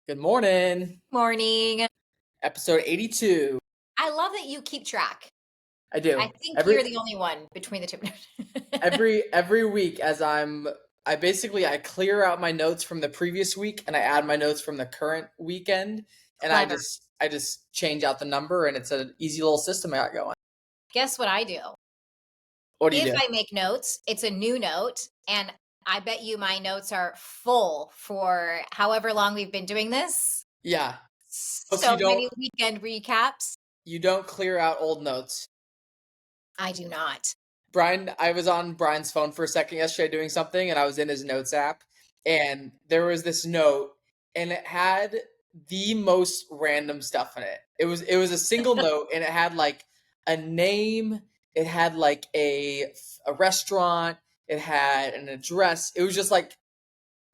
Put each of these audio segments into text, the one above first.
Good morning. Morning. Episode 82. I love that you keep track. I I do. think Every you're the only one between the two. every week as I clear out my notes from the previous week and I add my notes from the current weekend and Clever. I just change out the number and it's an easy little system I got going. Guess what I do? What do you If do? I make notes, it's a new note, and I bet you my notes are full for however long we've been doing this. Yeah. Oh, so So many weekend recaps. you don't clear out old notes. I do not. I was on Brian's phone for a second yesterday doing something, and I was in his notes app, and there was this note, and it had the most random stuff in it. It was a single note, and it had like a name, it had like a restaurant, it had an address. It was just like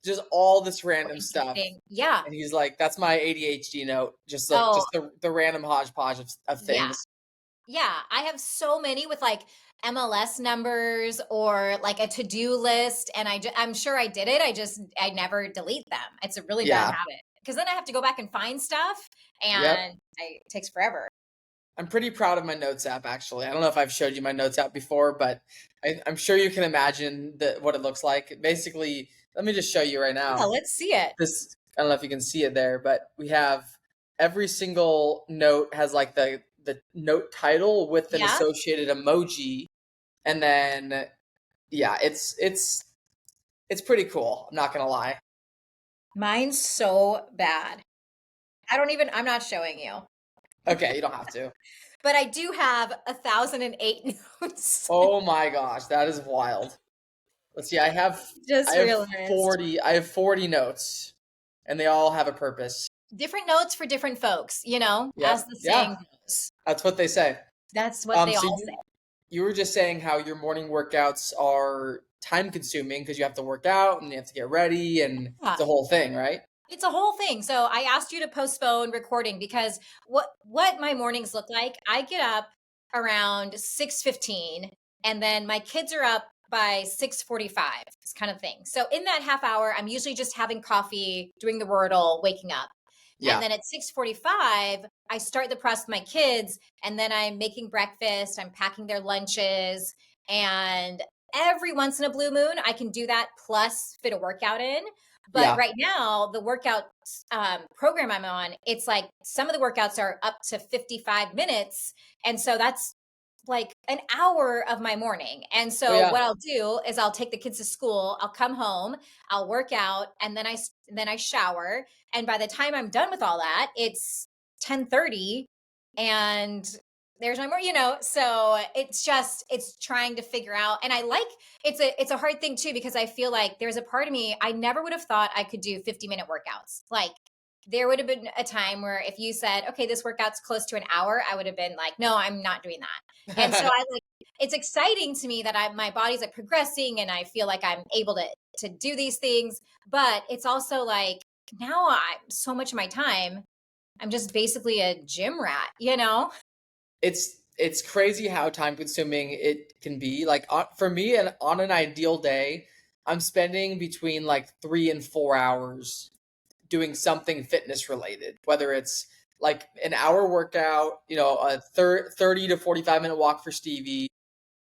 just all this So random stuff. interesting. Yeah. And he's like, "That's my ADHD note, just like Oh, just the random hodgepodge of yeah. things." Yeah, I have so many with like MLS numbers or like a to-do list, and I'm sure I did it. I never delete them. It's a really bad Yeah. habit because then I have to go back and find stuff, Yep. and it takes forever. I'm pretty proud of my notes app, actually. I don't know if I've showed you my notes app before, but I'm sure you can imagine what it looks like. Basically, let me just show you right Yeah, now. let's see it. This I don't know if you can see it there, but we have every single note has like the note title with an Yeah, associated emoji, and then yeah, it's pretty cool. I'm not gonna lie. mine's so bad. I'm not showing you, Okay, you don't have to. but I do have 1,008 notes. Oh my gosh, that is wild. Let's see. I Just have realized. 40. I have 40 notes, and they all have a purpose. Different notes for different folks, as Yep. the Yeah, saying goes. that's what they say. That's what they So all say. you were just saying how your morning workouts are time consuming because you have to work out and you have to get ready and it's Yeah. a whole thing, right? It's a whole thing. So I asked you to postpone recording because what my mornings look like, I get up around 6:15 and then my kids are up by 6:45. This kind of thing. So in that half hour, I'm usually just having coffee, doing the Wordle, waking up. And Yeah. then at 6:45, I start the process with my kids and then I'm making breakfast, I'm packing their lunches, and every once in a blue moon, I can do that plus fit a workout in. But Yeah. right now, the workout program I'm on, it's like some of the workouts are up to 55 minutes. And so that's like an hour of my morning. And Oh so yeah. what I'll do is I'll take the kids to school, I'll come home, I'll work out, and then I shower. And by the time I'm done with all that, it's 10:30 and there's my more, so it's trying to figure out. And I like it's a hard thing too because I feel like there's a part of me I never would have thought I could do 50-minute workouts. Like there would have been a time where if you said, okay, this workout's close to an hour, I would have been like, no, I'm not doing that. And so I like it's exciting to me that my body's like progressing and I feel like I'm able to do these things. But it's also like now I'm so much of my time, I'm just basically a gym rat. It's crazy how time consuming it can be. Like for me, and on an ideal day, I'm spending between like 3 and 4 hours doing something fitness related, whether it's like an hour workout, a 30 to 45-minute walk for Stevie.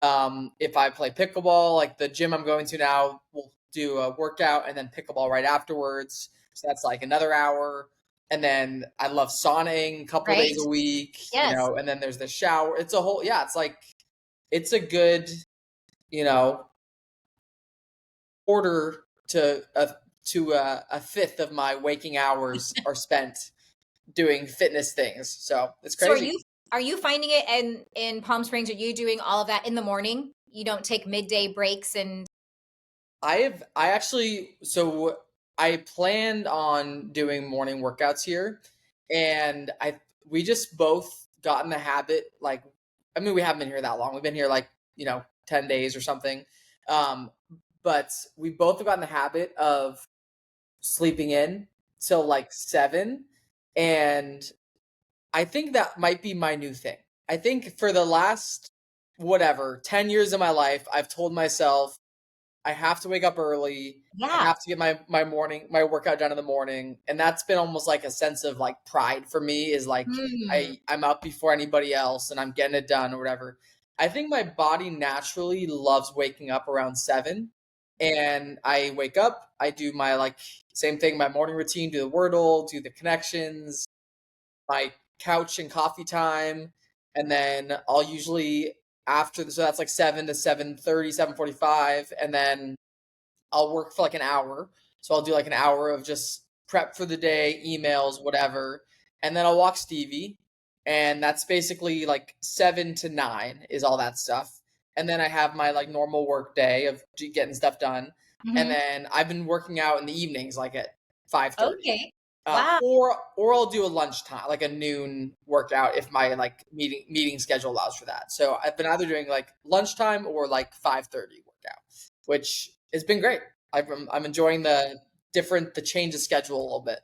If I play pickleball, like the gym I'm going to now will do a workout and then pickleball right afterwards. So that's like another hour. And then I love sauning a couple Right? days a week, Yes. and then there's the shower. It's a whole, yeah, it's like, it's a good, you know, quarter to a fifth of my waking hours are spent doing fitness things. So it's So crazy. are you finding it in Palm Springs? Are you doing all of that in the morning? You don't take midday breaks and I actually, so I planned on doing morning workouts here, and we just both got in the habit. Like, I mean, we haven't been here that long. We've been here like 10 days or something. Um, but we both have gotten the habit of sleeping in till like 7, and I think that might be my new thing. I think for the last whatever 10 years of my life, I've told myself I have to wake up early. I Yeah. have to get my workout done in the morning, and that's been almost like a sense of like pride for me. Is like Mm. I'm up before anybody else, and I'm getting it done or whatever. I think my body naturally loves waking up around 7, and I wake up. I do my like same thing, my morning routine. Do the Wordle, do the connections, my couch and coffee time, and then I'll usually so that's like 7 to 7:30, 7:45, and then I'll work for like an hour. So I'll do like an hour of just prep for the day, emails, whatever. And then I'll watch Stevie. And that's basically like 7 to 9 is all that stuff. And then I have my like normal work day of getting stuff done. And Mhm. then I've been working out in the evenings, like at 5:30. Okay. Wow. Or I'll do a lunchtime, like a noon workout if my like meeting schedule allows for that. So I've been either doing like lunchtime or like 5:30 workout, which has been great. I'm enjoying the change of schedule a little bit.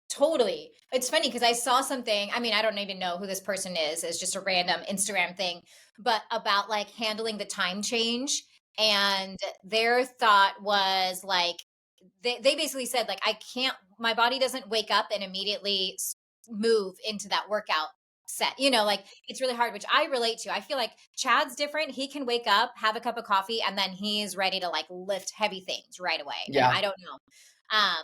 Totally. It's funny because I saw something. I mean, I don't even know who this person is. It's just a random Instagram thing, but about like handling the time change. And their thought was like, they basically said, like, I can't, my body doesn't wake up and immediately move into that workout set. Like it's really hard, which I relate to. I feel like Chad's different. He can wake up, have a cup of coffee, and then he's ready to like lift heavy things right away. And Yeah, I don't know.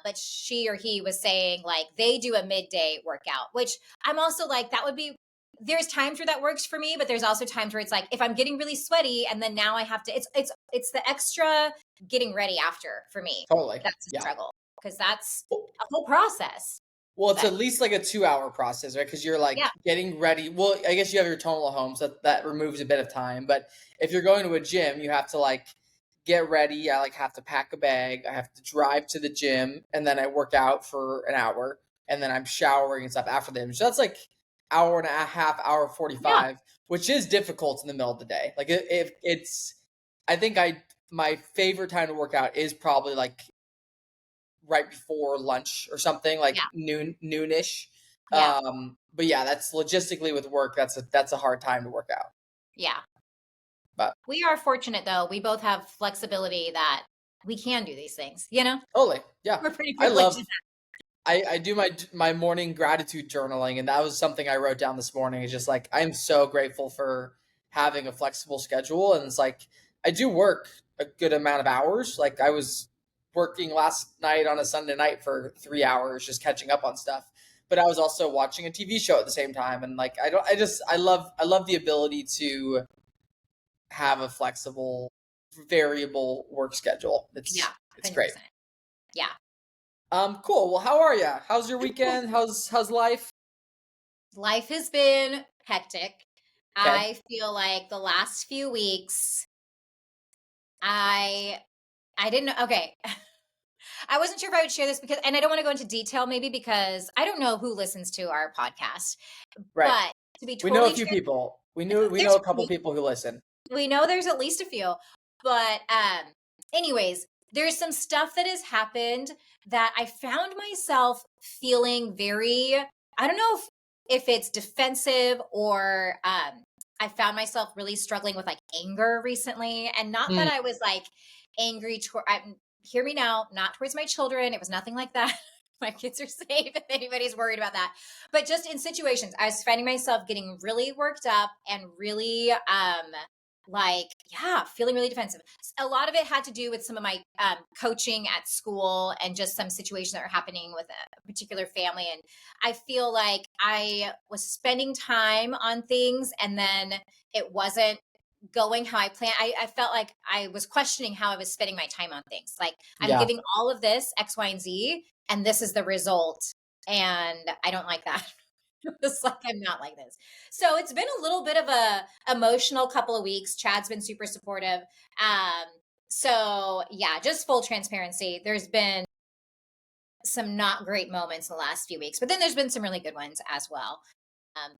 But she or he was saying like they do a midday workout, which I'm also like, that would be, there's times where that works for me, but there's also times where it's like if I'm getting really sweaty and then now I have to, it's the extra getting ready after for me. totally. That's a Yeah. struggle because that's Well, a whole process. well, it's But at least like a 2 hour process, right? Because you're like yeah, getting ready. Well, I guess you have your tonal at home, so that removes a bit of time. But if you're going to a gym, you have to like get ready. I like have to pack a bag. I have to drive to the gym, and then I work out for an hour, and then I'm showering and stuff after the gym. So that's like hour and a half, hour yeah, 45, which is difficult in the middle of the day. Like if it's, I think my favorite time to work out is probably like right before lunch or something, like yeah, noonish. yeah, But yeah, that's logistically with work. That's a hard time to work out. yeah. But We are fortunate though. We both have flexibility that we can do these things, you know? totally, yeah. We're pretty I privileged love in I do my morning gratitude journaling, and that was something I wrote down this morning. It's just like I'm so grateful for having a flexible schedule, and it's like I do work a good amount of hours. Like I was working last night on a Sunday night for 3 hours, just catching up on stuff. But I was also watching a TV show at the same time, and like I love the ability to have a flexible, variable work schedule. Yeah, It's great. 100%. Yeah. Cool. Well, how are you? How's your I'm cool. weekend? How's life? Life has been hectic. Okay. I feel like the last few weeks, I I didn't know. Okay. I wasn't sure if I would share this because, and I don't want to go into detail maybe because I don't know who listens to our podcast, Right. but to be We know a totally few transparent, people. We know there's a couple people who listen. we know there's at least a few, but anyways, there's some stuff that has happened that I found myself feeling very, I don't know if it's defensive or I found myself really struggling with like anger recently, and not that Mm, I was like angry toward, hear me now, not towards my children, it was nothing like that. My kids are safe if anybody's worried about that, but just in situations I was finding myself getting really worked up and really like, yeah, feeling really defensive. A lot of it had to do with some of my coaching at school and just some situations that were happening with a particular family. And I feel like I was spending time on things and then it wasn't going how I planned. I felt like I was questioning how I was spending my time on things. Like I'm yeah. giving all of this X, Y, and Z, and this is the result. And I don't like that. It's like I'm not like this. So it's been a little bit of a emotional couple of weeks. Chad's been super supportive. Um, so yeah, just full transparency. There's been some not great moments in the last few weeks, but then there's been some really good ones as well.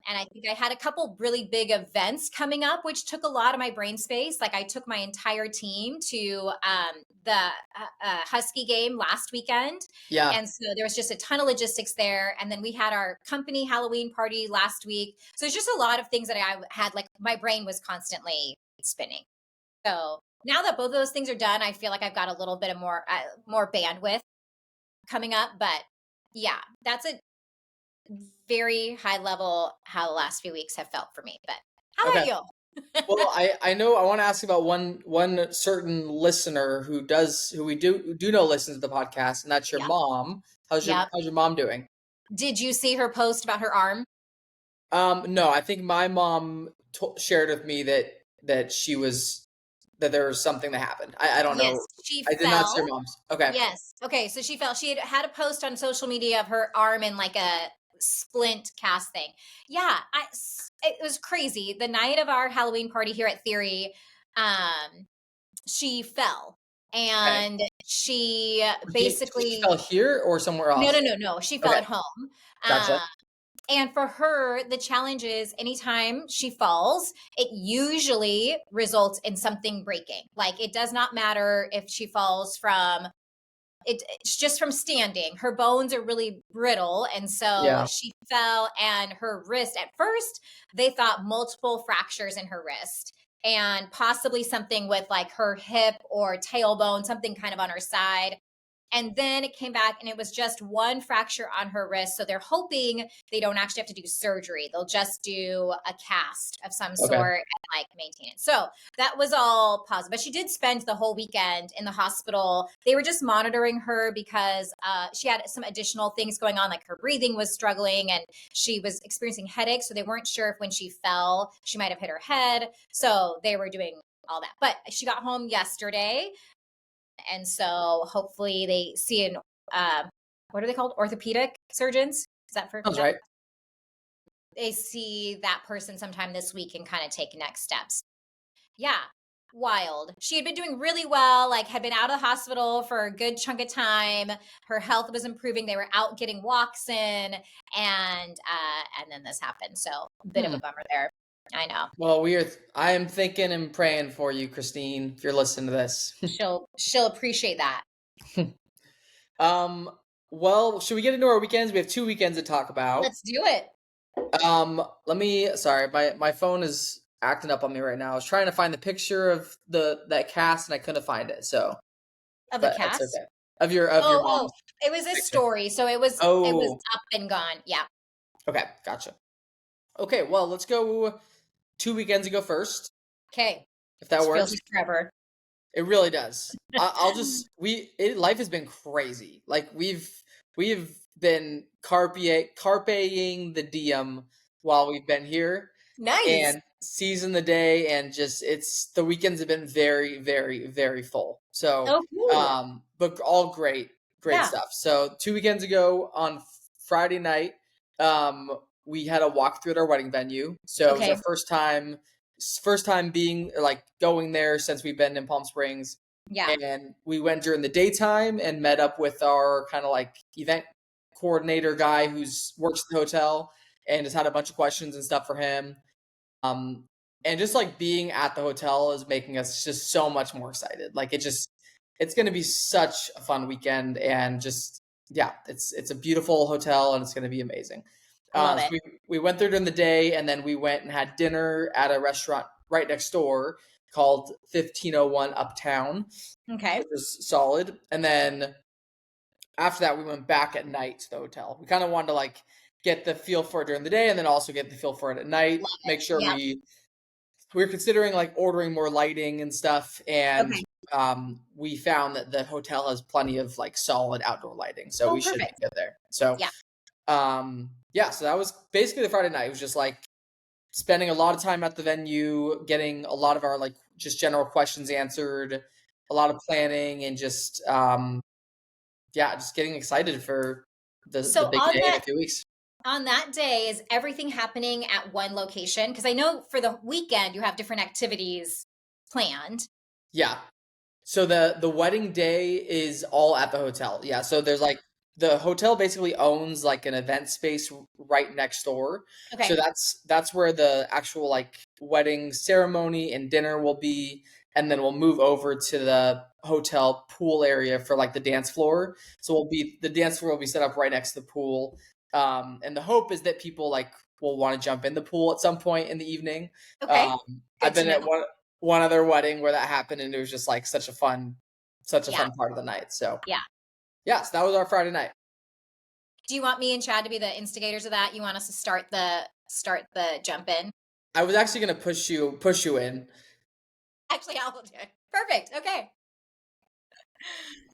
And I think I had a couple really big events coming up, which took a lot of my brain space. Like I took my entire team to the Husky game last weekend. Yeah. And so there was just a ton of logistics there. And then we had our company Halloween party last week. So it's just a lot of things that I had, like my brain was constantly spinning. So now that both of those things are done, I feel like I've got a little bit of more bandwidth coming up. But yeah, that's a very high level how the last few weeks have felt for me. But how Okay. about you? Well, I know I want to ask about one certain listener who we do know listens to the podcast, and that's your Yep. mom. Yep. How's your mom doing? Did you see her post about her arm? No, I think my mom shared with me that there was something that happened. I don't Yes, know. she I did not see fell. your mom's. Okay. Yes. Okay, so she fell. She had a post on social media of her arm in like a splint cast thing. Yeah, it was crazy. The night of our Halloween party here at Theory, she fell Okay. and she She basically fell here or somewhere no, else? no, no, no. She fell Okay. at home. Gotcha. Um, and for her, the challenge is anytime she falls, it usually results in something breaking. Like it does not matter if she falls from it's just from standing. Her bones are really brittle. And so Yeah. she fell and her wrist, at first, they thought multiple fractures in her wrist and possibly something with like her hip or tailbone, something kind of on her side. And then it came back and it was just one fracture on her wrist. So they're hoping they don't actually have to do surgery. They'll just do a cast of some Okay. sort and like maintain it. So that was all positive. But she did spend the whole weekend in the hospital. They were just monitoring her because she had some additional things going on, like her breathing was struggling and she was experiencing headaches. So they weren't sure if when she fell, she might have hit her head. So they were doing all that. But she got home yesterday. And so hopefully they see an what are they called? Orthopedic surgeons? Is that for Sounds yeah? right. They see that person sometime this week and kind of take next steps. Yeah, wild. She had been doing really well, like had been out of the hospital for a good chunk of time. Her health was improving. They were out getting walks in, and then this happened. So a bit of Hmm. a bummer there. I know. Well, I am thinking and praying for you, Christine, if you're listening to this. She'll appreciate that. Um, well, should we get into our weekends? We have 2 weekends to talk about. Let's do it. Sorry, my phone is acting up on me right now. I was trying to find the picture of that cast and I couldn't find it. So, Of the but that's cast. okay. Of your Oh, mom's it was a picture. story, so it was Oh, up and gone. Yeah. okay, gotcha. Okay, well, let's go 2 weekends ago first, Okay. if that This feels works. like forever. It really does. I'll just life has been crazy. Like we've been carpeing the diem while we've been here Nice. and seizing the day, and just it's the weekends have been very very very full. So Oh, cool. but all great Yeah. stuff. So 2 weekends ago on Friday night, we had a walk through at our wedding venue. So it was our Okay. first time being like going there since we've been in Palm Springs. Yeah. And we went during the daytime and met up with our kind of like event coordinator guy who's works at the hotel, and just had a bunch of questions and stuff for him. Um, and just like being at the hotel is making us just so much more excited. Like it's going to be such a fun weekend, and just yeah, it's a beautiful hotel and it's going to be amazing. Love So it. we went there during the day, and then we went and had dinner at a restaurant right next door called 1501 Uptown, Okay. which was solid. And then after that, we went back at night to the hotel. We kind of wanted to like get the feel for it during the day, and then also get the feel for it at night. Love it. Make sure Yep. we were considering like ordering more lighting and stuff, and Okay. we found that the hotel has plenty of like solid outdoor lighting, so Oh, we should be perfect. good there. So Yeah. yeah, so that was basically the Friday night. It was just like spending a lot of time at the venue, getting a lot of our like just general questions answered, a lot of planning, and just yeah, just getting excited for the So big day in a few weeks. on that day, is everything happening at one location? Because I know for the weekend you have different activities planned. Yeah. So the wedding day is all at the hotel. Yeah. So there's like the hotel basically owns like an event space right next door. So Okay. that's where the actual like wedding ceremony and dinner will be, and then we'll move over to the hotel pool area for like the dance floor. So the dance floor will be set up right next to the pool. And the hope is that people like will want to jump in the pool at some point in the evening. Okay. Um, Good I've to been know. at one. one other wedding where that happened, and it was just like such a fun Yeah. part of the night. So Yeah. yes, that was our Friday night. Do you want me and Chad to be the instigators of that? You want us to start the jump in? I was actually gonna push you in. Actually, I'll do it. Perfect. Okay.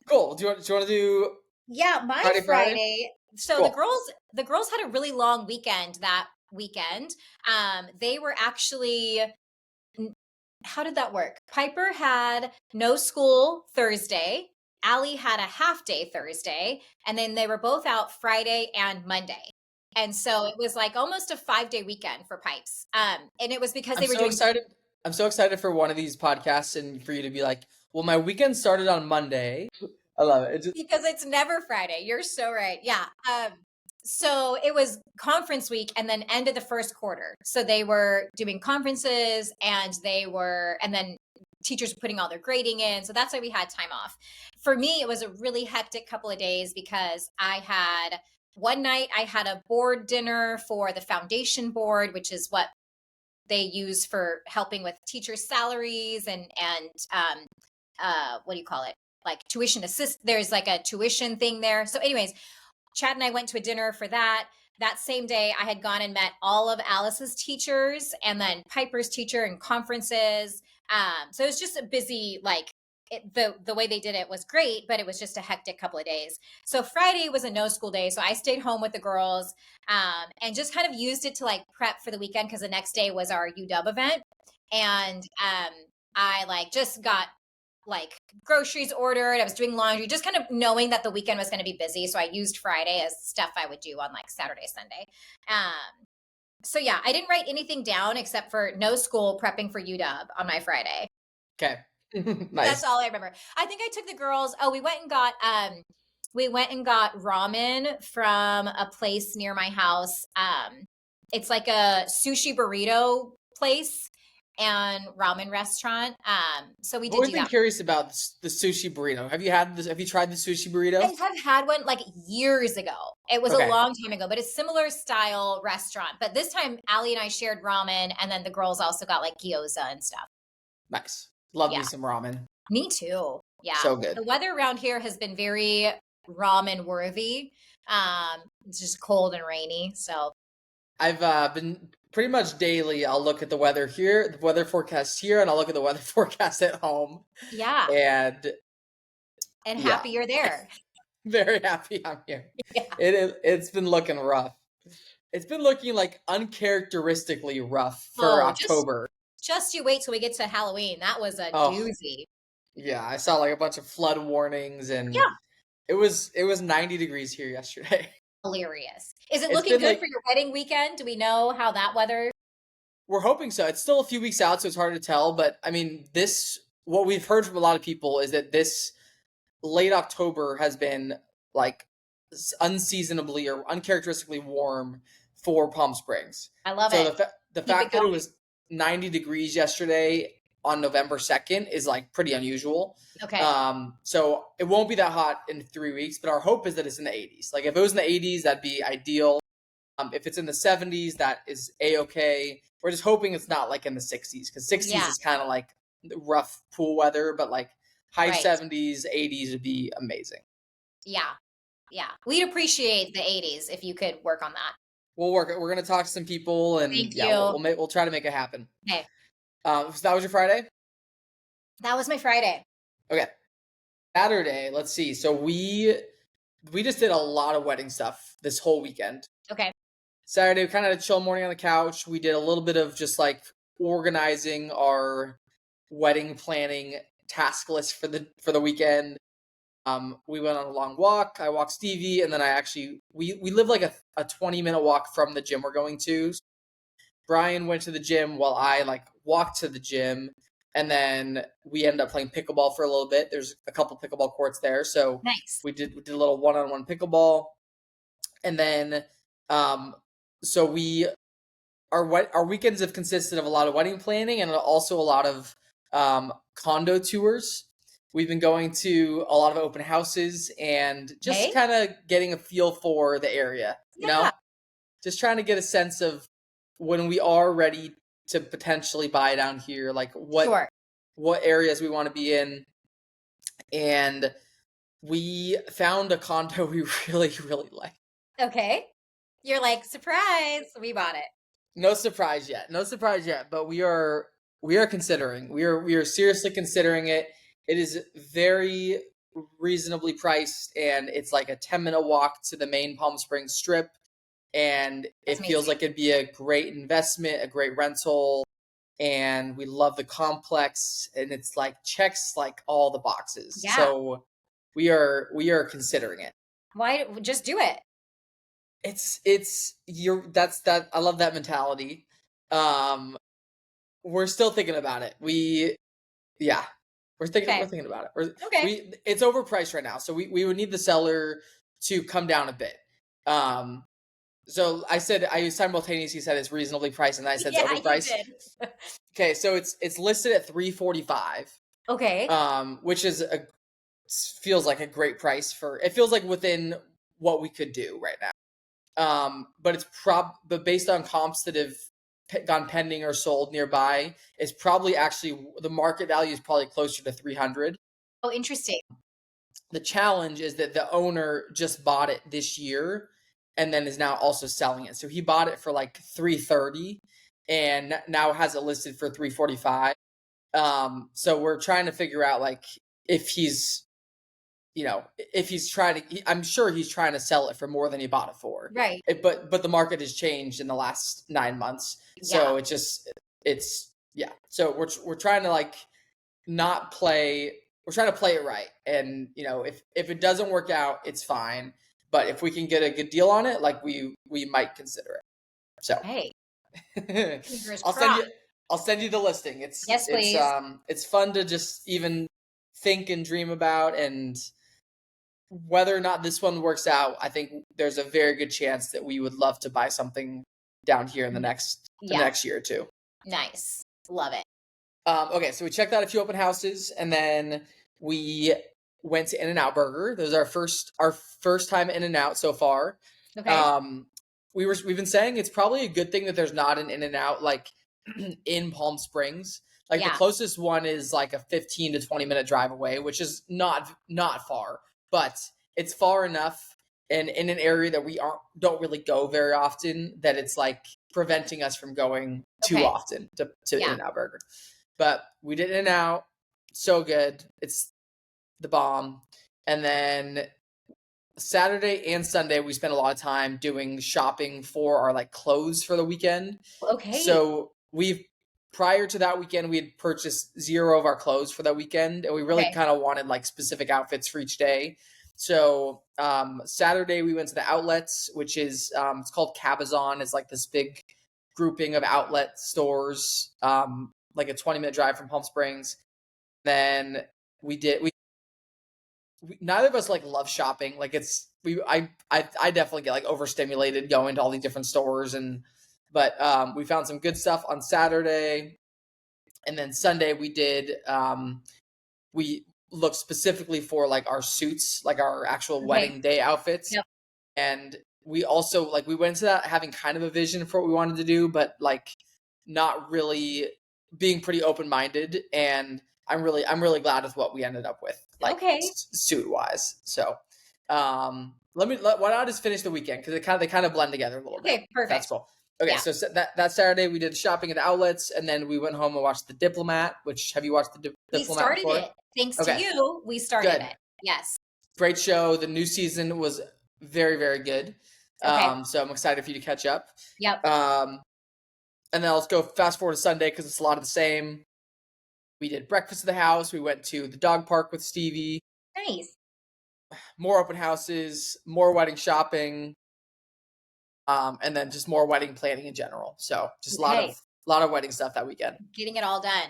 Cool. Do you want to do Yeah, my Friday? Friday. So Cool. the girls had a really long weekend that weekend. They were actually how did that work? Piper had no school Thursday. Allie had a half day Thursday, and then they were both out Friday and Monday. And so it was like almost a 5-day weekend for Pipes. And it was because I'm they were so doing excited. I'm so excited for one of these podcasts and for you to be like, well, my weekend started on Monday. I love it. because it's never Friday. You're so right. Yeah. So it was conference week and then end of the first quarter. So they were doing conferences and and then teachers were putting all their grading in. So that's why we had time off. For me, it was a really hectic couple of days because one night I had a board dinner for the foundation board, which is what they use for helping with teachers' salaries and what do you call it? Like tuition assist. There's like a tuition thing there. So, anyways, Chad and I went to a dinner for that. That same day, I had gone and met all of Alice's teachers and then Piper's teacher and conferences. So it was just a busy, like the way they did it was great, but it was just a hectic couple of days. So Friday was a no school day, so I stayed home with the girls and just kind of used it to like prep for the weekend because the next day was our UW event, and I like just got like groceries ordered. I was doing laundry, just kind of knowing that the weekend was going to be busy. So I used Friday as stuff I would do on like Saturday, Sunday. So yeah, I didn't write anything down except for no school prepping for UW on my Friday. Okay. That's Nice. all I remember. I think I took the girls. Oh, we went and got ramen from a place near my house. It's like a sushi burrito place and ramen restaurant. So we I've did always do been that. curious about the sushi burrito. Have you had this? Have you tried the sushi burrito? I have had one like years ago. It was a Okay. long time ago, but it's similar style restaurant. But this time, Allie and I shared ramen, and then the girls also got like gyoza and stuff. Nice. Love Yeah, me some ramen. me too. Yeah, So good. the weather around here has been very ramen worthy. It's just cold and rainy. So I've been pretty much daily. I'll look at the weather here, the weather forecast here, and I'll look at the weather forecast at home. yeah, And and yeah, happy you're there. very happy I'm here. Yeah. It's been looking rough. It's been looking like uncharacteristically rough for Oh, October. just you wait till we get to Halloween. That was a Oh, doozy. yeah, I saw like a bunch of flood warnings, and Yeah, it was 90 degrees here yesterday. hilarious. Is it It's looking been good like for your wedding weekend? Do we know how that weather? we're hoping so. It's still a few weeks out, so it's hard to tell, but I mean, this what we've heard from a lot of people is that this late October has been like unseasonably or uncharacteristically warm for Palm Springs. I love So it. the Keep it fact that it going. was 90 degrees yesterday on November 2nd is like pretty unusual. Okay. So it won't be that hot in 3 weeks, but our hope is that it's in the 80s. Like if it was in the 80s, that'd be ideal. If it's in the 70s, that is a-okay. We're just hoping it's not like in the 60s because 60s Yeah. is kind of like rough pool weather, but like high Right. 70s, 80s would be amazing. Yeah. Yeah. We'd appreciate the 80s if you could work on that. We'll work it. We're gonna talk to some people, and Thank yeah, you. we'll try to make it happen. Okay. So that was your Friday. That was my Friday. Okay, Saturday. Let's see. So we just did a lot of wedding stuff this whole weekend. Okay. Saturday, we kind of had a chill morning on the couch. We did a little bit of just like organizing our wedding planning task list for the weekend. We went on a long walk. I walked Stevie, and then we live like a 20-minute walk from the gym we're going to. So Brian went to the gym while I like walked to the gym, and then we ended up playing pickleball for a little bit. There's a couple pickleball courts there, so Nice. we did a little one-on-one pickleball, and then so our weekends have consisted of a lot of wedding planning and also a lot of condo tours. We've been going to a lot of open houses and just Okay. kind of getting a feel for the area, Yeah. just trying to get a sense of when we are ready to potentially buy down here, like Sure. what areas we want to be in, and we found a condo we really, really like. Okay. You're like, surprise, we bought it. No surprise yet. No surprise yet, but we are considering. We are seriously considering it. It is very reasonably priced, and it's like a 10-minute walk to the main Palm Springs strip, and That's it feels amazing. like it'd be a great investment, a great rental, and we love the complex, and it's like checks like all the boxes. Yeah. So we are considering it. Why just do it? It's you're that's that I love that mentality. Um we're still thinking about it. Yeah. We're Okay. thinking about it. We're, Okay. we it's overpriced right now. So we would need the seller to come down a bit. Um so I simultaneously said it's reasonably priced, and I said it's Yeah, you overpriced. did. Okay, so it's listed at 345. Okay. Which is a feels like a great price for it feels like within what we could do right now. But but based on comps that have gone pending or sold nearby, it's probably actually the market value is probably closer to 300. Oh, interesting. The challenge is that the owner just bought it this year and then is now also selling it. So he bought it for like 330 and now has it listed for 345. So we're trying to figure out like if he's if he's trying to, I'm sure he's trying to sell it for more than he bought it for. Right. But the market has changed in the last 9 months, so Yeah. it's yeah. So we're trying to like not play. We're trying to play it right, and if it doesn't work out, it's fine. But if we can get a good deal on it, like we might consider it. So Hey, fingers I'll send you crossed. I'll send you the listing. Yes, please. It's fun to just even think and dream about, and whether or not this one works out, I think there's a very good chance that we would love to buy something down here in the Yeah. next year or two. Nice. Love it. Okay, so we checked out a few open houses, and then we went to In-N-Out Burger. This is our first time In-N-Out so far. Okay. We've been saying it's probably a good thing that there's not an In-N-Out like in Palm Springs. Like the Yeah. closest one is like a 15 to 20-minute drive away, which is not far, but it's far enough and in an area that we don't really go very often that it's like preventing us from going too Okay. often to Yeah. In-N-Out Burger. But we did In-N-Out, so good. It's the bomb. And then Saturday and Sunday we spent a lot of time doing shopping for our like clothes for the weekend. Okay. So prior to that weekend we had purchased 0 of our clothes for that weekend, and we really Okay. kind of wanted like specific outfits for each day. So Saturday we went to the outlets, which is it's called Cabazon. It's like this big grouping of outlet stores, like a 20-minute drive from Palm Springs. Then neither of us like love shopping. Like I definitely get like overstimulated going to all these different stores, but we found some good stuff on Saturday, and then Sunday we looked specifically for like our suits, like our actual wedding day outfits. Yep. And we also like we went into that having kind of a vision for what we wanted to do, but like not really being pretty open-minded, and I'm really glad with what we ended up with, like Okay. suit wise. So why don't I just finish the weekend because they kind of blend together a little bit. Okay. Perfect. That's cool. Okay, Yeah. so that Saturday we did shopping at the outlets, and then we went home and watched The Diplomat. Which have you watched The We Diplomat started before? it. Thanks Okay. to you, we started Good. it. Yes. Great show. The new season was very, very good. Okay. So I'm excited for you to catch up. Yep. And then let's go fast forward to Sunday because it's a lot of the same. We did breakfast at the house. We went to the dog park with Stevie. Nice. More open houses, more wedding shopping, and then just more wedding planning in general. So just a lot of wedding stuff that weekend. Getting it all done.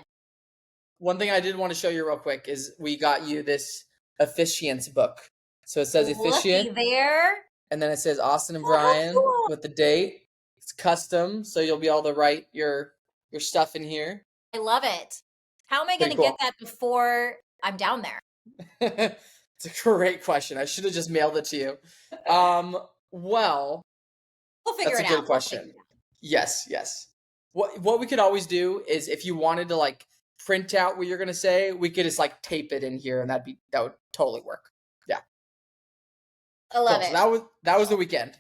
One thing I did want to show you real quick is we got you this officiant's book. So it says officiant Looky there. and then it says Austin and Oh, how Brian cool. with the date. It's custom, so you'll be able to write your stuff in here. I love it. How am I going to Pretty get that before I'm down there? It's a great question. I should have just mailed it to you. Well, We'll figure that's it a out. good question. Yes. What we could always do is if you wanted to like print out what you're gonna say, we could just like tape it in here, and that would totally work. Yeah, I love cool. So it. that was the weekend.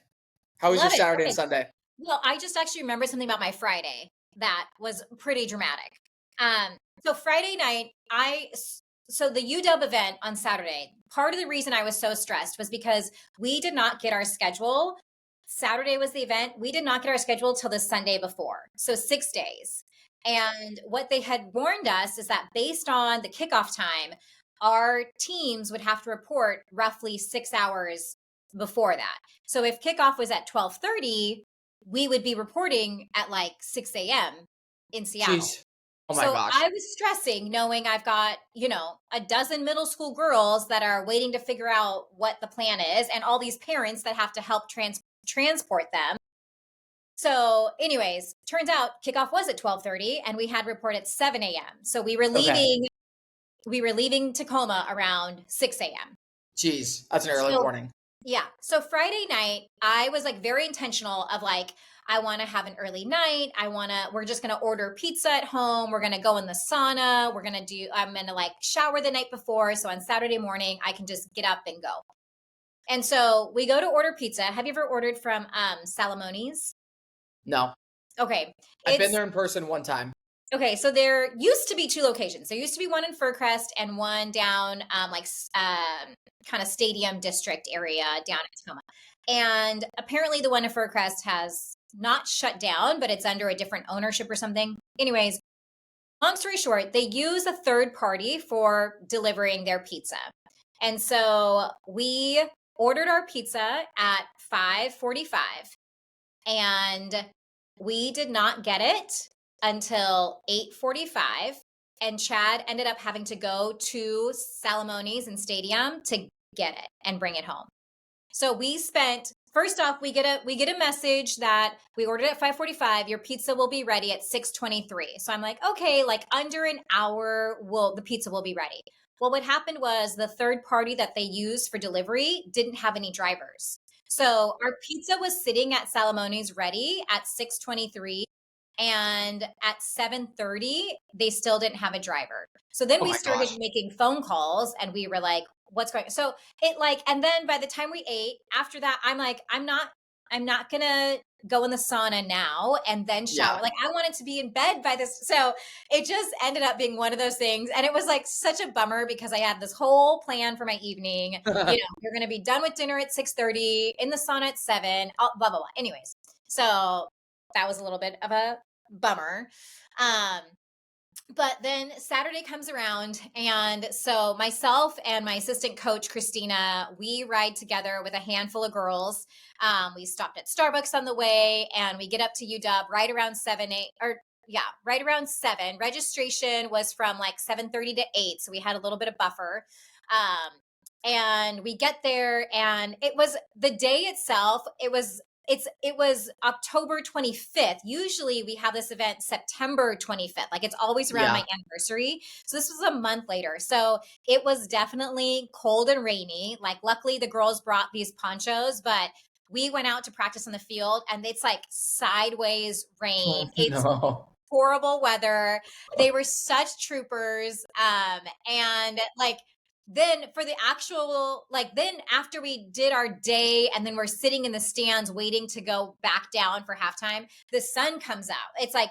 How was your Love it. Saturday and Okay. Sunday? Well, I just actually remembered something about my Friday that was pretty dramatic. So Friday night, so the UW event on Saturday, part of the reason I was so stressed was because we did not get our schedule. Saturday was the event. We did not get our schedule till the Sunday before. So 6 days. And what they had warned us is that based on the kickoff time, our teams would have to report roughly 6 hours before that. So if kickoff was at 12:30, we would be reporting at like 6 a.m. in Seattle. Jeez. Oh my So gosh. I was stressing knowing I've got, a dozen middle school girls that are waiting to figure out what the plan is and all these parents that have to help transport them. So anyways, turns out kickoff was at 12:30 and we had report at 7 a.m. So Okay. we were leaving Tacoma around 6 a.m. Jeez. That's an early So morning. yeah. So Friday night, I was like very intentional of like, I want to have an early night. We're just going to order pizza at home. We're going to go in the sauna. I'm going to like shower the night before. So on Saturday morning, I can just get up and go. And so we go to order pizza. Have you ever ordered from Salamone's? No. Okay. I've been It's there in person one time. Okay, so there used to be two locations. There used to be one in Fircrest and one down kind of stadium district area down in Tacoma. And apparently the one in Fircrest has not shut down, but it's under a different ownership or something. Anyways, long story short, they use a third party for delivering their pizza. And so we ordered our pizza at 5:45 and we did not get it until 8:45, and Chad ended up having to go to Salamone's and Stadium to get it and bring it home. So we spent first off we get a message that we ordered at 5:45, your pizza will be ready at 6:23. So I'm like, okay, like under an hour the pizza will be ready. Well, what happened was the third party that they used for delivery didn't have any drivers. So our pizza was sitting at Salamone's ready at 6:23, and at 7:30 they still didn't have a driver. So then Oh we my started gosh. making phone calls and we were like, what's going on? So it like, and then by the time we ate, after that, I'm like, I'm not gonna go in the sauna now and then shower. Yeah. Like I wanted to be in bed by this. So it just ended up being one of those things. And it was like such a bummer because I had this whole plan for my evening. You're gonna be done with dinner at 6:30, in the sauna at 7, blah, blah, blah. Anyways. So that was a little bit of a bummer. Um, but then Saturday comes around, and so myself and my assistant coach Christina, we ride together with a handful of girls. We stopped at Starbucks on the way, and we get up to UW right around 7, 8, or yeah, right around 7. Registration was from like 7:30 to 8, so we had a little bit of buffer. And we get there, and it was the day itself. It was October 25th. Usually we have this event September 25th. Like it's always around Yeah. my anniversary. So this was a month later. So it was definitely cold and rainy. Like luckily the girls brought these ponchos, but we went out to practice on the field and it's like sideways rain. Oh It's no. horrible weather. They were such troopers. And like then for the actual then after we did our day and then we're sitting in the stands waiting to go back down for halftime, the sun comes out. It's like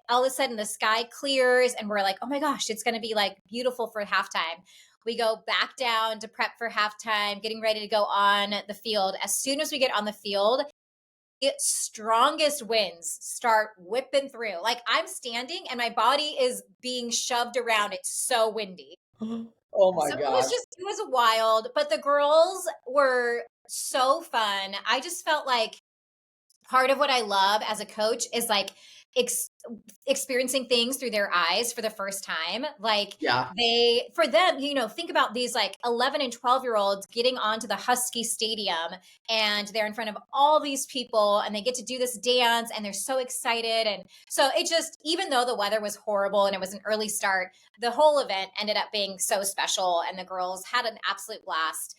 all of a sudden the sky clears and we're like, oh my gosh, it's going to be like beautiful for halftime. We go back down to prep for halftime, getting ready to go on the field. As soon as we get on the field, strongest winds start whipping through. Like I'm standing and my body is being shoved around. It's so windy. Oh my So gosh. it was wild, but the girls were so fun. I just felt like part of what I love as a coach is like experiencing things through their eyes for the first time. Like Yeah. for them, think about these like 11 and 12-year-olds getting onto the Husky Stadium and they're in front of all these people and they get to do this dance and they're so excited. And so it just, even though the weather was horrible and it was an early start, the whole event ended up being so special and the girls had an absolute blast.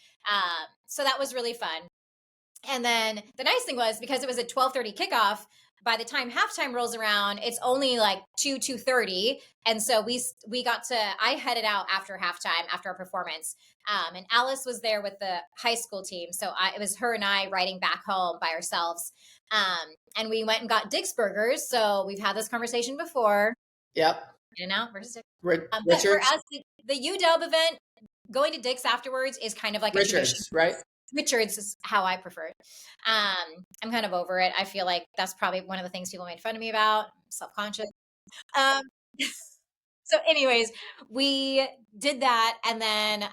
So that was really fun. And then the nice thing was because it was a 12:30 kickoff, by the time halftime rolls around, it's only like 2:30, and so we got to. I headed out after halftime after our performance, and Alice was there with the high school team, so it was her and I riding back home by ourselves, and we went and got Dick's Burgers. So we've had this conversation before. Yep. In-N-Out versus Dick's. But for Richards. us, the UW event, going to Dick's afterwards is kind of like a tradition. Richards, right? Richards is how I prefer it. I'm kind of over it. I feel like that's probably one of the things people made fun of me about. I'm self-conscious. Um, so anyways, we did that, and then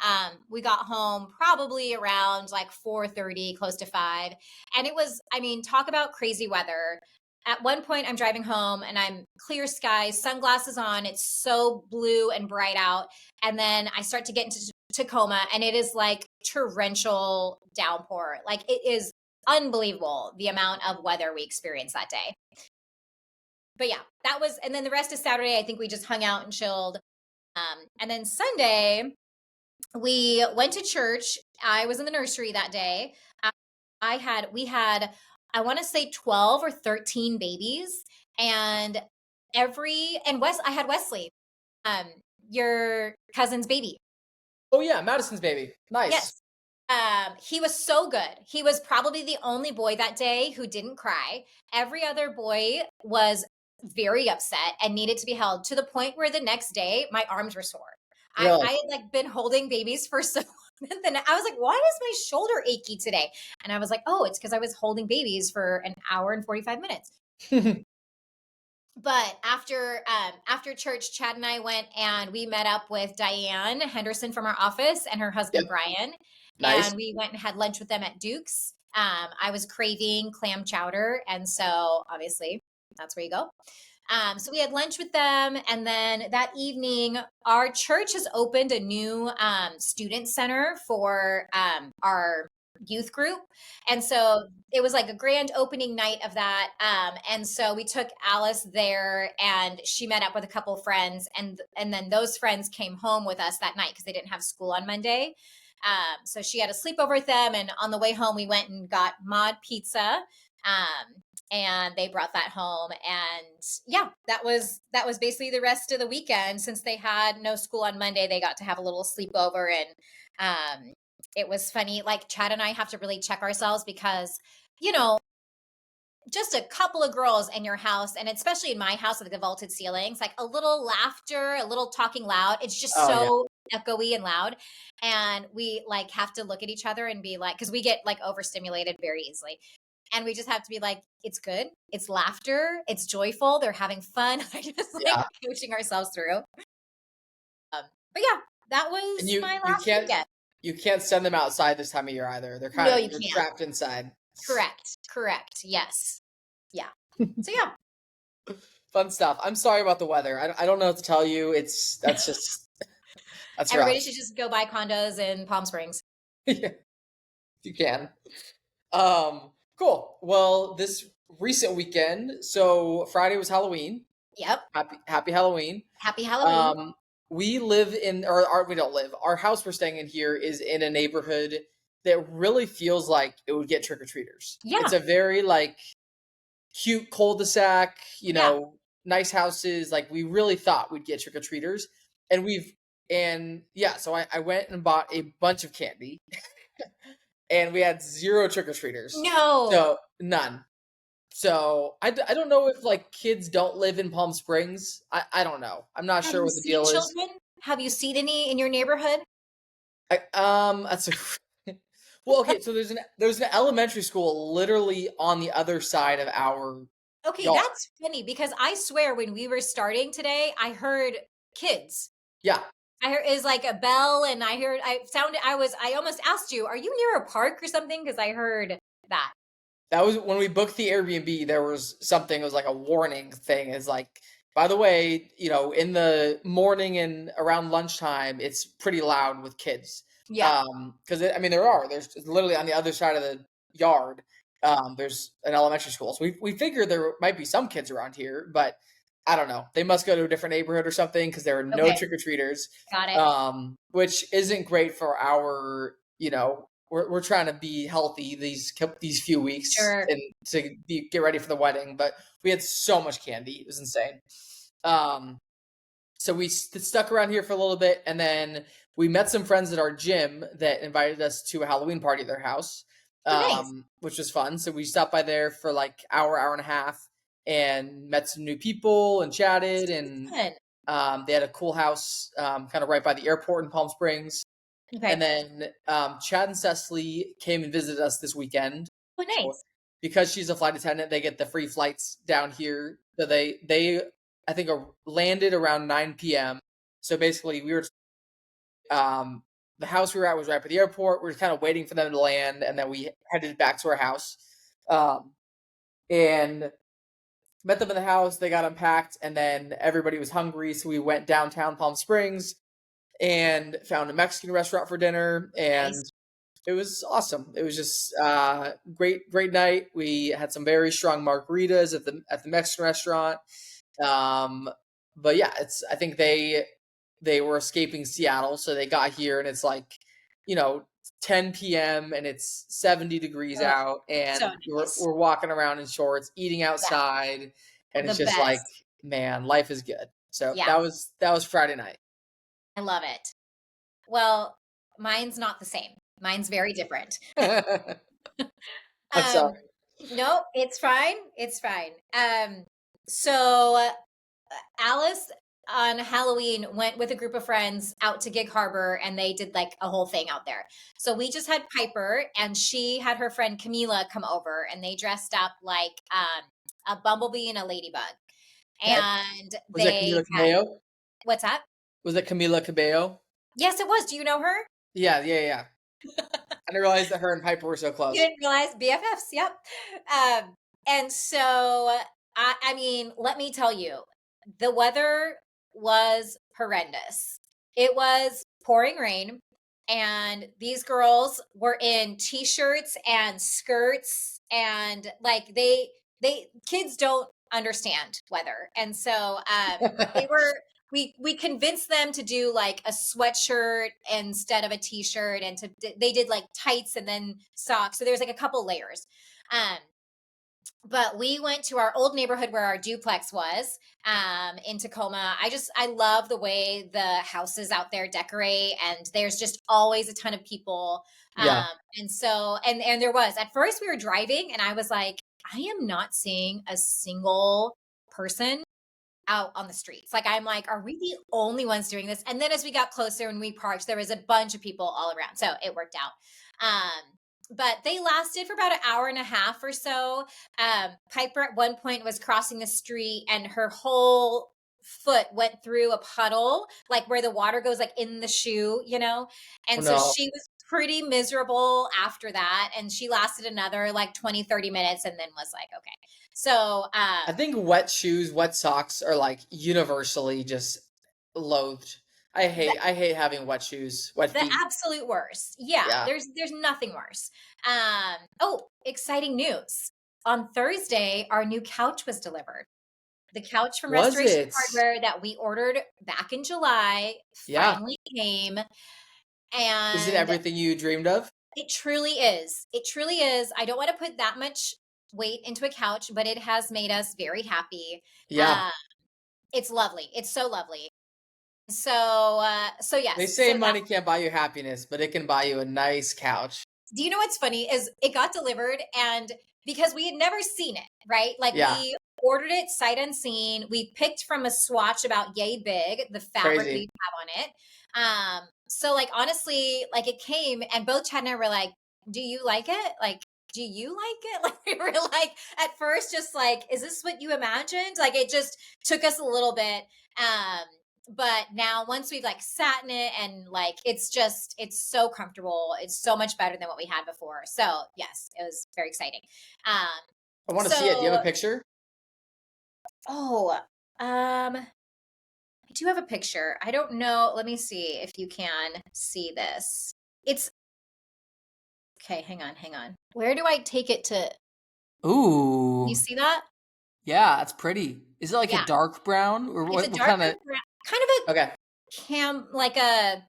we got home probably around like 4:30, close to 5. And it was, I mean, talk about crazy weather. At one point, I'm driving home and I'm clear skies, sunglasses on. It's so blue and bright out. And then I start to get into Tacoma, and it is like torrential downpour. Like, it is unbelievable the amount of weather we experienced that day. But yeah, that was, and then the rest of Saturday, I think we just hung out and chilled. And then Sunday, we went to church. I was in the nursery that day. We had, I want to say 12 or 13 babies, and I had Wesley, your cousin's baby. Oh yeah, Madison's baby. Nice. Yes. He was so good. He was probably the only boy that day who didn't cry. Every other boy was very upset and needed to be held, to the point where the next day my arms were sore. Really? I had like been holding babies for so long. And then I was like, why is my shoulder achy today? And I was like, oh, it's because I was holding babies for an hour and 45 minutes. But after church, Chad and I went and we met up with Diane Henderson from our office and her husband, Yep. Brian. Nice. And we went and had lunch with them at Duke's. I was craving clam chowder, and so obviously that's where you go. So we had lunch with them, and then that evening, our church has opened a new student center for our youth group, and so it was like a grand opening night of that. And so we took Alice there, and she met up with a couple friends, and then those friends came home with us that night because they didn't have school on Monday. So she had a sleepover with them, and on the way home, we went and got Mod Pizza. And they brought that home, and yeah, that was basically the rest of the weekend. Since they had no school on Monday, they got to have a little sleepover, and it was funny. Like, Chad and I have to really check ourselves because, just a couple of girls in your house, and especially in my house with the vaulted ceilings, like a little laughter, a little talking loud, it's just so echoey and loud. And we like have to look at each other and be like, because we get like overstimulated very easily. And we just have to be like, it's good. It's laughter. It's joyful. They're having fun. I just like coaching ourselves through. But yeah, that was my last weekend. You can't send them outside this time of year either. They're kind of trapped inside. Correct. Yes. Yeah. So yeah. Fun stuff. I'm sorry about the weather. I don't know what to tell you. That's Everybody rough. should just go buy condos in Palm Springs. Yeah, you can. Cool. Well, this recent weekend, so Friday was Halloween. Yep. Happy Halloween. Happy Halloween. We live in, or we don't live. Our house we're staying in here is in a neighborhood that really feels like it would get trick-or-treaters. Yeah. It's a very like cute cul-de-sac, nice houses. Like, we really thought we'd get trick-or-treaters. So I went and bought a bunch of candy. And we had 0 trick-or-treaters. No. So none. So I don't know if like kids don't live in Palm Springs. I don't know. I'm not sure what the deal is. Have you seen any in your neighborhood? That's a well, okay. So there's an elementary school literally on the other side of our. Okay, yard. that's funny because I swear when we were starting today, I heard kids. Yeah. I heard it was like a bell, and I almost asked you, are you near a park or something? Because I heard that. That was when we booked the Airbnb. There was something. It was like a warning thing. It's like, by the way, in the morning and around lunchtime, it's pretty loud with kids. Yeah. Because there's literally on the other side of the yard. There's an elementary school, so we figured there might be some kids around here, but I don't know. They must go to a different neighborhood or something because there are no trick-or-treaters. Got it. Which isn't great for our, we're trying to be healthy these few weeks Sure. and get ready for the wedding. But we had so much candy; it was insane. Um, so we stuck around here for a little bit, and then we met some friends at our gym that invited us to a Halloween party at their house, Oh, nice. which was fun. So we stopped by there for like hour and a half, and met some new people and chatted. So And fun. they had a cool house, kind of right by the airport in Palm Springs. And Okay. then Chad and Cecily came and visited us this weekend. Oh, So nice. because she's a flight attendant, they get the free flights down here. So they I think landed around 9 p.m. So basically, um, the house we were at was right by the airport. We were kind of waiting for them to land, and then we headed back to our house. And met them in the house. They got unpacked, and then everybody was hungry, so we went downtown Palm Springs and found a Mexican restaurant for dinner, and Nice. it was awesome. It was just great night. We had some very strong margaritas at the Mexican restaurant. Um, but yeah, it's I think they were escaping Seattle, so they got here, and it's like, you know, 10 p.m. and it's 70 degrees Oh, out, so and nice. we're walking around in shorts, eating Yeah. outside, and The it's just like, best. man, life is good. So Yeah. that was Friday night. I love it. Well, mine's not the same. Mine's very different. I'm sorry. Um, no, it's fine. It's fine. So Alice on Halloween went with a group of friends out to Gig Harbor and they did like a whole thing out there. So we just had Piper and she had her friend Camila come over and they dressed up like a bumblebee and a ladybug. Okay. And Was that they Camila had, Cabello? what's that? Was that Camila Cabello? Yes, it was. Do you know her? Yeah. I didn't realize that her and Piper were so You close. didn't realize BFFs? Yep. And so, I mean, let me tell you, the weather was horrendous. It was pouring rain, and these girls were in t-shirts and skirts, and like they kids don't understand weather, and so they were we convinced them to do like a sweatshirt instead of a t-shirt and they did like tights and then socks, so there's like a couple layers. um but we went to our old neighborhood where our duplex was, in Tacoma. I love the way the houses out there decorate, and there's just always a ton of people. Yeah. And so and there was, at first we were driving and I was like, I am not seeing a single person out on the streets. Like, I'm like, are we the only ones doing this? And then as we got closer and we parked, there was a bunch of people all around. So it worked out. But they lasted for about an hour and a half or so. Piper at one point was crossing the street and her whole foot went through a puddle, like where the water goes like in the shoe, you know? Oh And so no. she was pretty miserable after that. And she lasted another like 20, 30 minutes and then was like, okay. So, I think wet shoes, wet socks are like universally just loathed. I hate having wet shoes, wet the feet. absolute worst. Yeah, Yeah. there's nothing worse. Oh, exciting news. On Thursday, our new couch was delivered. The couch from Was Restoration it? Hardware that we ordered back in July Yeah. finally came, Is it and everything you dreamed of? it truly is. It truly is. I don't want to put that much weight into a couch, but it has made us very happy. Yeah. Uh, it's lovely. It's so lovely. So, so They yes. say So that, money can't buy you happiness, but it can buy you a nice couch. do you know what's funny is it got delivered, and because we had never seen it, right? Like, Yeah. we ordered it sight unseen. We picked from a swatch about yay big, the fabric Crazy. we have on it. So like, honestly, like, it came and both Chad and I were like, do you like it? Like, do you like it? Like, we were like, at first, just like, is this what you imagined? Like, it just took us a little bit. But now once we've like sat in it and like, it's so comfortable. It's so much better than what we had before. So yes, it was very exciting. Um, I want to see it. Do you have so a picture? oh, I do have a picture. I don't know. Let me see if you can see this. It's okay. Hang on. Where do I take it to? You Ooh. see that? Yeah, it's pretty. Is it like a Yeah. dark brown or It's a what darker kind of? brown, kind of a Okay. like a, I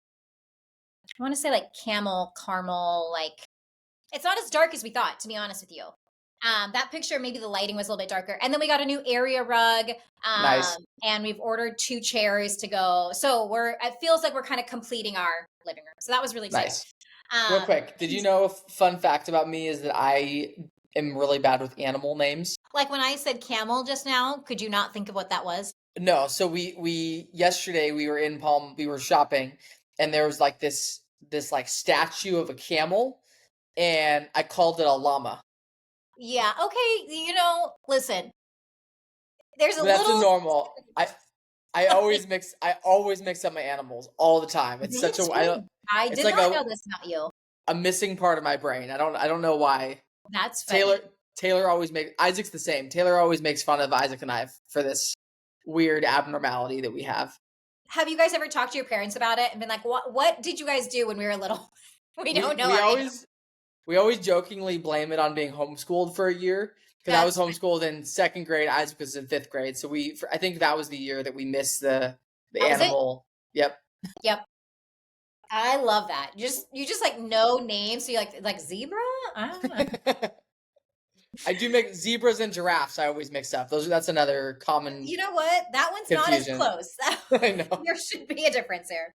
want to say like camel caramel, like It's not as dark as we thought, to be honest with you. That picture, maybe the lighting was a little bit darker. And then we got a new area rug, Nice. and we've ordered 2 chairs to go. So it feels like we're kind of completing our living room. So that was really exciting. Nice. Real quick, did you know a fun fact about me is that I am really bad with animal names? Like when I said camel just now, could you not think of what that was? No, so we yesterday we were in Palm, we were shopping, and there was like this like statue of a camel, and I called it a llama. Yeah. Okay. Listen, there's a But that's a little. normal. I always mix up my animals all the time. It's Me such a I don't too. I it's did like not know this about you. a missing part of my brain. I don't know why. That's Taylor funny. Taylor always makes Isaac's the same. Taylor always makes fun of Isaac and I for this weird abnormality that we have. Have you guys ever talked to your parents about it and been like, what did you guys do when we were little? We don't know We our always jokingly blame it on being homeschooled for a year because I was That's homeschooled in second grade. Isaac was in fifth grade, so I think that was the year that we missed the that was it. animal. Yep. Yep. I love that. You just like know names. So you like zebra? Ah. I do make zebras and giraffes. I always mix up. That's another common You know what? That one's not as confusion. close. I know. There should be a difference here.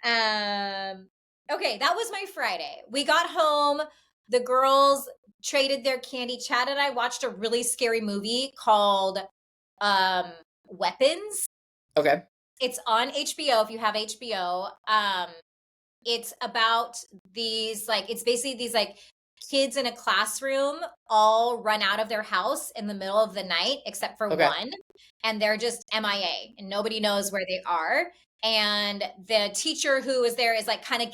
Okay, that was my Friday. We got home. The girls traded their candy. Chad and I watched a really scary movie called Weapons. Okay. It's on HBO if you have HBO. It's about it's basically these like kids in a classroom all run out of their house in the middle of the night except for Okay. one, and they're just MIA and nobody knows where they are. And the teacher who is there is like kind of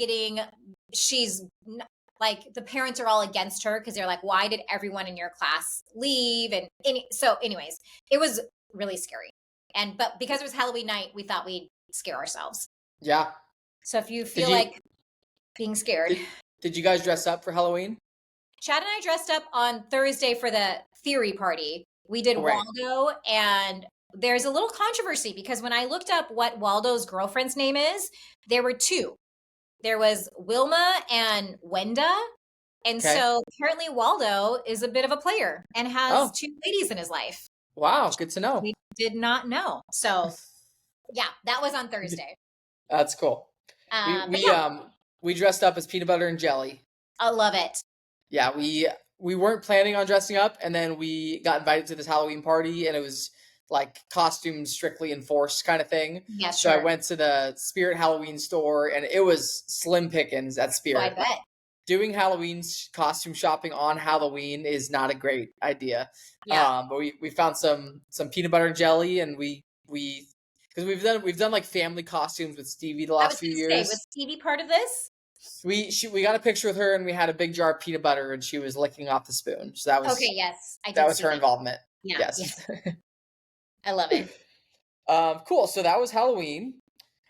like the parents are all against her because they're like, why did everyone in your class leave? And so anyways, it was really scary. But because it was Halloween night, we thought we'd scare ourselves. Yeah. So if you feel like being scared. Did you guys dress up for Halloween? Chad and I dressed up on Thursday for the theory party. We did Right. Waldo, and there's a little controversy because when I looked up what Waldo's girlfriend's name is, there were 2. There was Wilma and Wenda. And Okay. so apparently Waldo is a bit of a player and has 2 ladies in his life. Wow, good to know. We did not know. So yeah, that was on Thursday. That's cool. We dressed up as peanut butter and jelly. I love it. Yeah, we weren't planning on dressing up, and then we got invited to this Halloween party, and it was like costumes strictly enforced kind of thing. Yeah, So sure. I went to the Spirit Halloween store, and it was slim pickings at Spirit. I bet. Doing Halloween costume shopping on Halloween is not a great idea. Yeah. But we found some peanut butter and jelly, and we because we've done like family costumes with Stevie the last few years. Was Stevie part of this? We got a picture with her, and we had a big jar of peanut butter, and she was licking off the spoon. So that was okay. Yes, that was her involvement. Yeah, yes. I love it. Cool. So that was Halloween.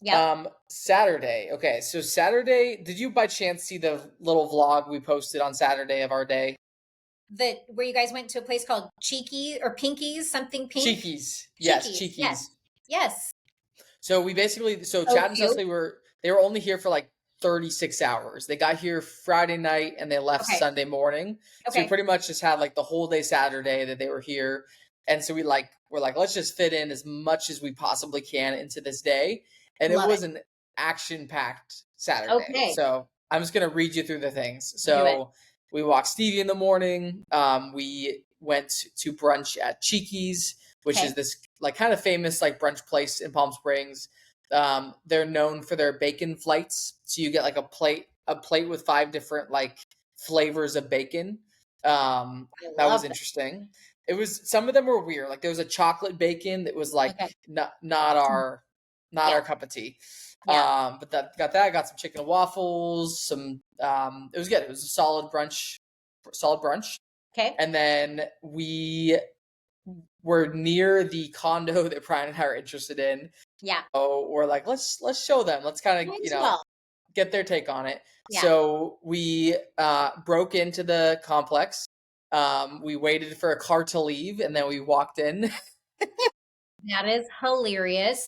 Yeah. Saturday. Okay, so Saturday. Did you by chance see the little vlog we posted on Saturday of our day? Where you guys went to a place called Cheeky or Pinkies, something pink. Cheekies. Yes, Cheekies. Yes. So we basically Chad and Cecily were only here for like 36 hours. They got here Friday night and they left Sunday morning. Okay. So we pretty much just had like the whole day Saturday that they were here. And so we're like, let's just fit in as much as we possibly can into this day. And it was an action-packed Saturday. Okay. So I'm just going to read you through the things. So we walked Stevie in the morning. We went to brunch at Cheeky's, which is this like kind of famous like brunch place in Palm Springs. They're known for their bacon flights. So you get like a plate with 5 different like flavors of bacon. That was interesting. It was, some of them were weird. Like there was a chocolate bacon that was like not our cup of tea. Yeah. But got some chicken and waffles, some it was good. It was a solid brunch. Okay. And then we were near the condo that Brian and I are interested in. Yeah. So we're like, let's show them. Let's kind of, get their take on it. Yeah. So we broke into the complex. We waited for a car to leave, and then we walked in. That is hilarious.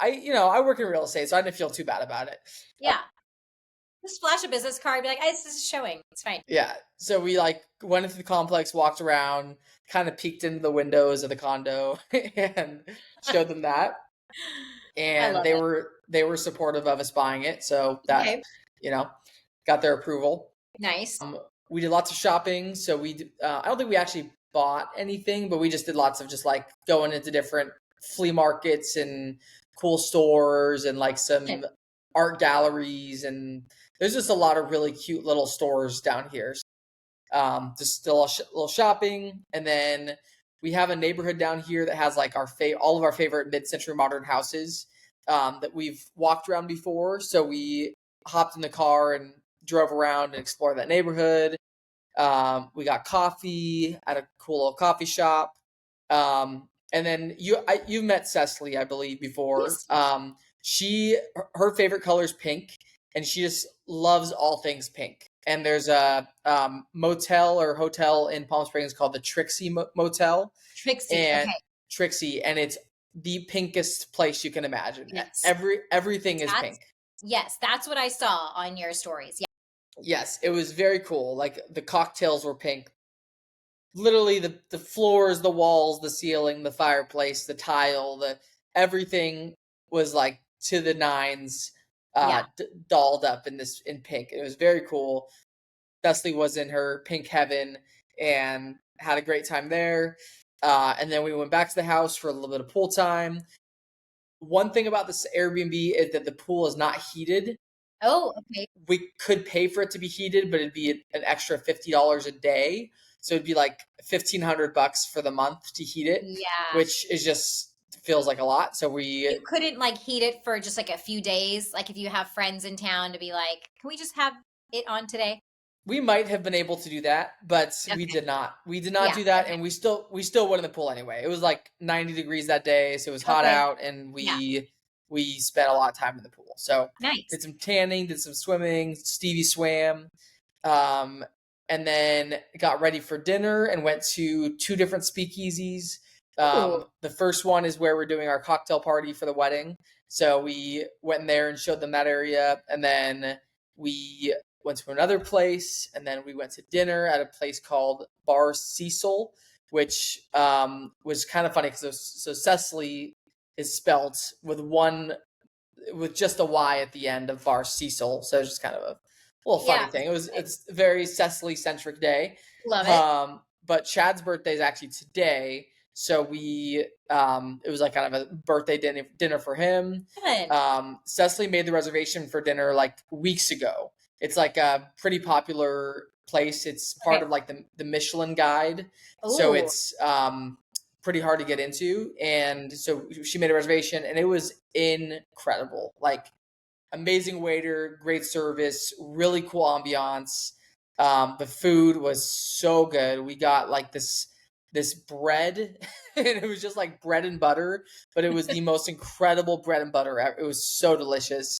I work in real estate, so I didn't feel too bad about it. Yeah. Just flash a business card, be like, this is showing. It's fine. Yeah. So we like went into the complex, walked around, kind of peeked into the windows of the condo and showed them that. I And love they were supportive of us buying it. So it. that, Okay. you know, got their approval. Nice. We did lots of shopping. So I don't think we actually bought anything, but we just did lots of just like going into different flea markets and cool stores and like some art galleries. And there's just a lot of really cute little stores down here. Just still a little shopping, and then we have a neighborhood down here that has like all of our favorite mid-century modern houses that we've walked around before. So we hopped in the car and drove around and explored that neighborhood. We got coffee at a cool little coffee shop. And then you've met Cecily, I believe, before. Yes. Her favorite color is pink, and she just loves all things pink. And there's a motel or hotel in Palm Springs called the Trixie Motel, Trixie. and Okay. Trixie, and it's the pinkest place you can imagine. Yes. Everything is That's pink. yes, that's what I saw on your stories. Yeah. Yes, it was very cool. Like the cocktails were pink. Literally the floors, the walls, the ceiling, the fireplace, the tile, the everything was like to the nines, Yeah. dolled up in pink. It was very cool. Dusty was in her pink heaven and had a great time there. And then we went back to the house for a little bit of pool time. One thing about this Airbnb is that the pool is not heated. Oh, okay. We could pay for it to be heated, but it'd be an extra $50 a day. So it'd be like $1,500 for the month to heat it, Yeah. which is just feels like a lot. So You couldn't like heat it for just like a few days. Like if you have friends in town to be like, can we just have it on today? we might have been able to do that, but we Okay. did not. We did not Yeah. do that, Okay. and we still went in the pool anyway. It was like 90 degrees that day, so it was hot Okay. out, and Yeah. we spent a lot of time in the pool. So Nice. did some tanning, did some swimming. Stevie swam, um, and then got ready for dinner and went to two different speakeasies. Ooh. The first one is where we're doing our cocktail party for the wedding, so we went in there and showed them that area, and then we went to another place, and then we went to dinner at a place called Bar Cecil, which was kind of funny because so Cecily is spelled with just a Y at the end of Bar Cecil, so it's just kind of a little funny Yeah. thing. It's a very Cecily centric day, Love it. but Chad's birthday is actually today, so it was like kind of a birthday dinner for him. Good. Cecily made the reservation for dinner like weeks ago. It's like a pretty popular place. It's part Okay. of like the Michelin guide. So Ooh. it's pretty hard to get into. And so she made a reservation and it was incredible. Like amazing waiter, great service, really cool ambiance. The food was so good. We got like this bread and it was just like bread and butter, but it was the most incredible bread and butter ever. It was so delicious.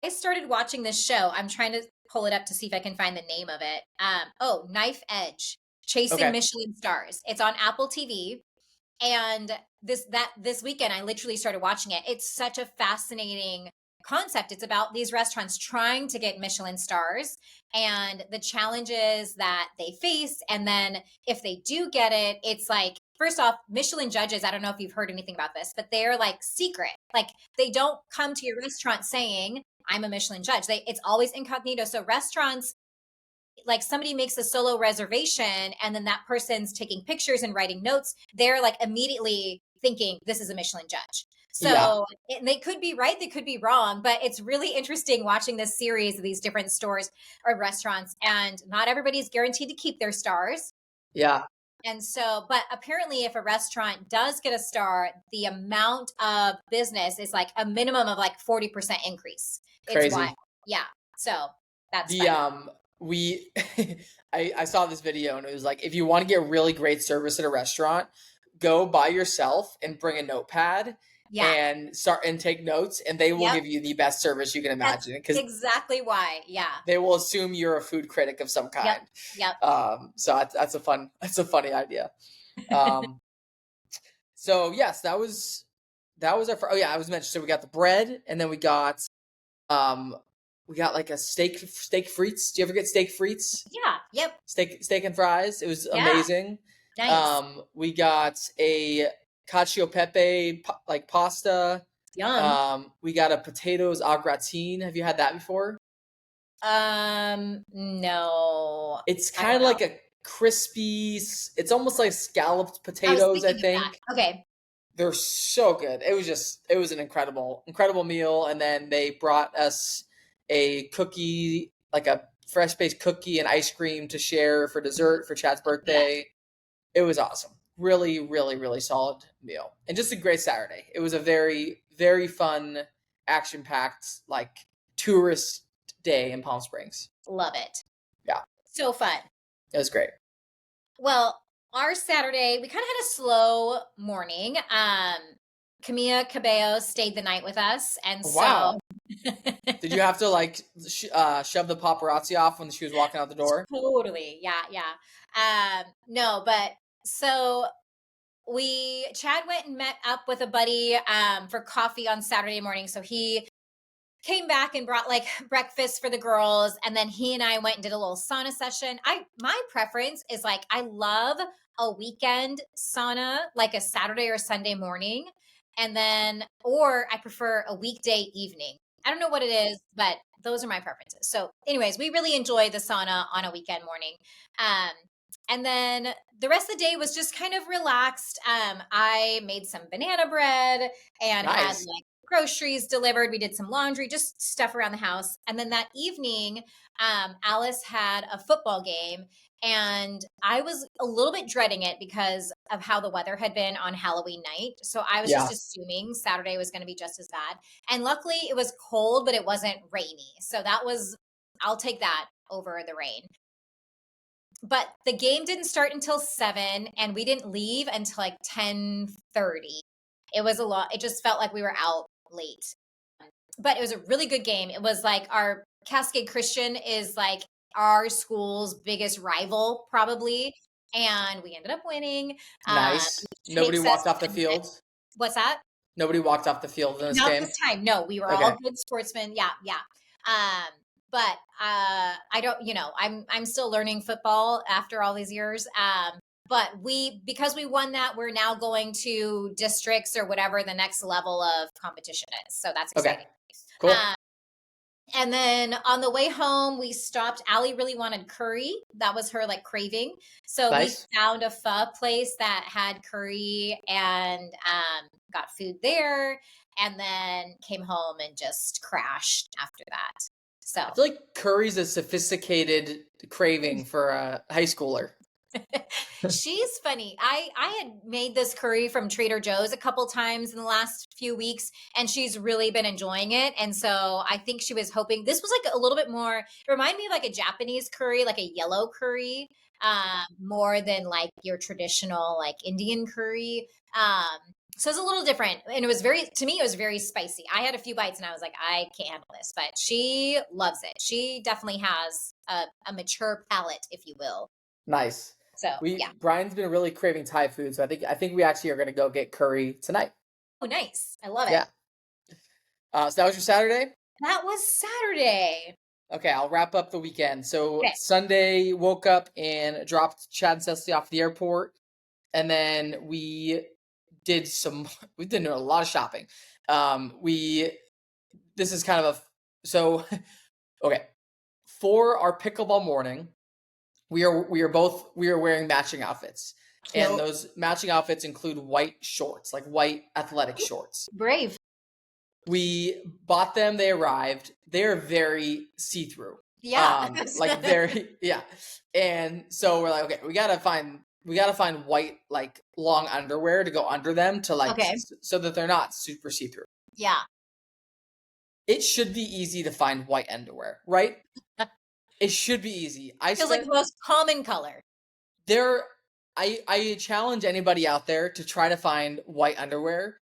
I started watching this show. I'm trying to pull it up to see if I can find the name of it. Knife Edge, Chasing Okay. Michelin Stars. It's on Apple TV. And this weekend I literally started watching it. It's such a fascinating concept. It's about these restaurants trying to get Michelin stars and the challenges that they face. And then if they do get it, it's like, first off, Michelin judges, I don't know if you've heard anything about this, but they're like secret. Like they don't come to your restaurant saying, I'm a Michelin judge. It's always incognito. So restaurants, like somebody makes a solo reservation and then that person's taking pictures and writing notes, they're like immediately thinking this is a Michelin judge. Yeah. So they could be right, they could be wrong, but it's really interesting watching this series of these different stores or restaurants, and not everybody's guaranteed to keep their stars. Yeah. And so, but apparently, if a restaurant does get a star, the amount of business is like a minimum of like 40% increase. It's wild. Crazy. Yeah. So that's The funny. we I saw this video and it was like if you want to get really great service at a restaurant, go by yourself and bring a notepad Yeah. and start and take notes and they will Yep. give you the best service you can That's imagine because exactly why. Yeah. they will assume you're a food critic of some Yep. kind. Yep. So that's a funny idea. Um, so yes, that was our oh yeah, I was mentioned. So we got the bread and then we got um we got like a steak frites. Do you ever get steak frites? Yeah. Yep. Steak and fries. It was Yeah. amazing. Nice. We got a cacio e pepe like pasta. Yum. We got a potatoes au gratin. Have you had that before? No, It's I kind don't of know. like a crispy. It's almost like scalloped I was potatoes, I thinking of that. think. Okay. They're so good. It was an incredible meal. And then they brought us a cookie, like a fresh baked cookie and ice cream to share for dessert for Chad's Yeah. birthday. It was awesome. Really, really, really solid meal. And just a great Saturday. It was a very, very fun, action packed, like tourist day in Palm Springs. Love it. Yeah, So fun. it was great. Well, our Saturday, we kind of had a slow morning. Camilla Cabello stayed the night with us, and so Wow. Did you have to like shove the paparazzi off when she was walking out the door? totally, yeah, yeah. No, but so Chad went and met up with a buddy for coffee on Saturday morning. So he came back and brought like breakfast for the girls, and then he and I went and did a little sauna session. My preference is like I love a weekend sauna, like a Saturday or Sunday morning, and then or I prefer a weekday evening. I don't know what it is, but those are my preferences. So anyways, we really enjoy the sauna on a weekend morning. um and then the rest of the day was just kind of relaxed. I made some banana bread and had Nice. like groceries delivered. We did some laundry, just stuff around the house. And then that evening, Alice had a football game, and I was a little bit dreading it because of how the weather had been on Halloween night. So I was just Yeah. assuming Saturday was going to be just as bad. And luckily, it was cold, but it wasn't rainy. So I'll take that over the rain. But the game didn't start until 7, and we didn't leave until like 10:30. It was a lot. It just felt like we were out late. But it was a really good game. It was like our Cascade Christian is like our school's biggest rival, probably. And we ended up winning. Nice. Which Nobody takes us walked off the to field. what's that? Nobody walked off the field in this Not game. this time. No, we were all Okay. good sportsmen. Yeah, yeah. But I don't, I'm still learning football after all these years. But because we won that, we're now going to districts or whatever the next level of competition is. So that's Okay. exciting. Cool. And then on the way home, we stopped. Allie really wanted curry. That was her like craving. So we Nice. found a pho place that had curry and got food there. And then came home and just crashed after that. So I feel like curry's a sophisticated craving for a high schooler. she's funny. I had made this curry from Trader Joe's a couple times in the last few weeks, and she's really been enjoying it. And so I think she was hoping this was like a little bit more. It reminded me of like a Japanese curry, like a yellow curry, more than like your traditional like Indian curry. So it's a little different, and it was to me, it was very spicy. I had a few bites, and I was like, I can't handle this, but she loves it. She definitely has a mature palate, if you will. Nice. So yeah. Brian's been really craving Thai food, so I think we actually are gonna go get curry tonight. Oh, nice. I love it. Yeah. So that was your Saturday? That was Saturday. Okay, I'll wrap up the weekend. So Okay. Sunday, woke up and dropped Chad and Cecily off at the airport, and then did some we did a lot of shopping. We this is kind of so okay. For our pickleball morning, we are wearing matching outfits. And Cute. those matching outfits include white shorts, like white athletic shorts. Brave. We bought them, they arrived. They're very see-through. Yeah. Like very yeah. And so we're like, okay, we gotta find white like long underwear to go under them to like Okay. so that they're not super see-through. Yeah. It should be easy to find white underwear, right? It should be easy. Feels like the most common color. I challenge anybody out there to try to find white underwear.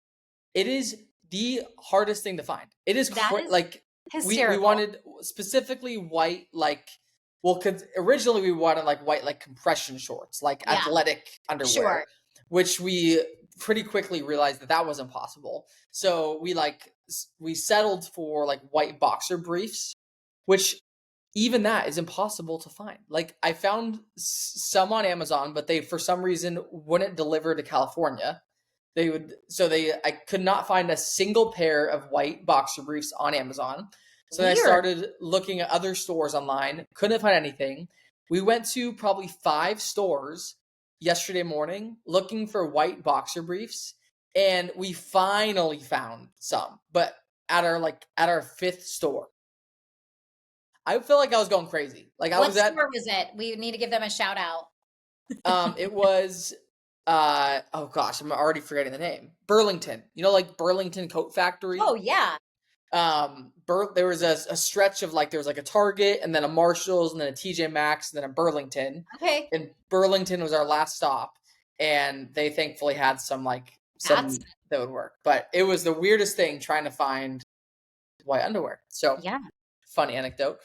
It is the hardest thing to find. It is That is like we hysterical. wanted specifically white like cause originally we wanted like white like compression shorts, like Yeah. athletic underwear, Sure. which we pretty quickly realized that wasn't possible. So we settled for like white boxer briefs. which even that is impossible to find. Like I found some on Amazon, but they for some reason wouldn't deliver to California. I could not find a single pair of white boxer briefs on Amazon. So then I Weird. started looking at other stores online, couldn't find anything. We went to probably 5 stores yesterday morning looking for white boxer briefs, and we finally found some, but at our fifth store. I feel like I was going crazy. Like I What was at store was it? We need to give them a shout out. it was oh gosh, I'm already forgetting the name. Burlington. You know, like Burlington Coat Factory. Oh yeah. There was a stretch of like there was like a Target and then a Marshalls and then a TJ Maxx and then a Burlington. Okay. And Burlington was our last stop, and they thankfully had some That's that would work. But it was the weirdest thing trying to find white underwear. So yeah. funny anecdote.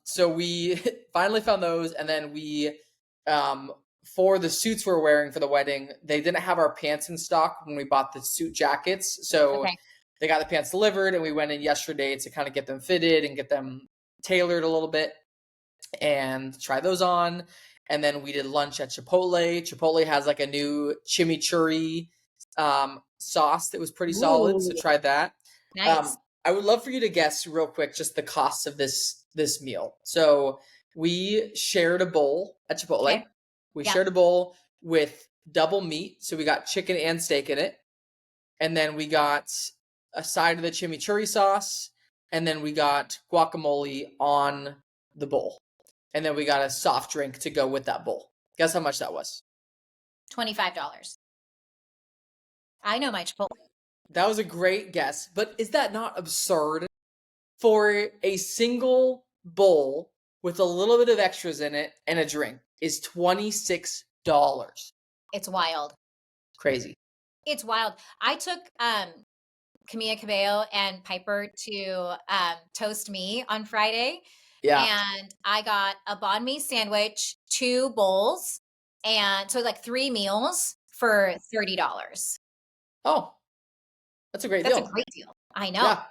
So we finally found those, and then we for the suits we're wearing for the wedding, they didn't have our pants in stock when we bought the suit jackets. So Okay. they got the pants delivered, and we went in yesterday to kind of get them fitted and get them tailored a little bit and try those on. And then we did lunch at Chipotle. Chipotle has like a new chimichurri sauce that was pretty solid, so Ooh, tried that. nice. I would love for you to guess real quick just the cost of this meal. So we shared a bowl at Chipotle. Okay. We Yeah. shared a bowl with double meat, so we got chicken and steak in it, and then we got a side of the chimichurri sauce, and then we got guacamole on the bowl, and then we got a soft drink to go with that bowl. Guess how much that was? $25. I know my Chipotle. That was a great guess, but is that not absurd? For a single bowl with a little bit of extras in it and a drink is $26. It's wild. Crazy. It's wild. I took Camilla Cabello and Piper to Toast Me on Friday, Yeah. and I got a banh mi sandwich, 2 bowls, and so like 3 meals for $30. Oh, that's a great That's a deal. great deal. I know. Yeah.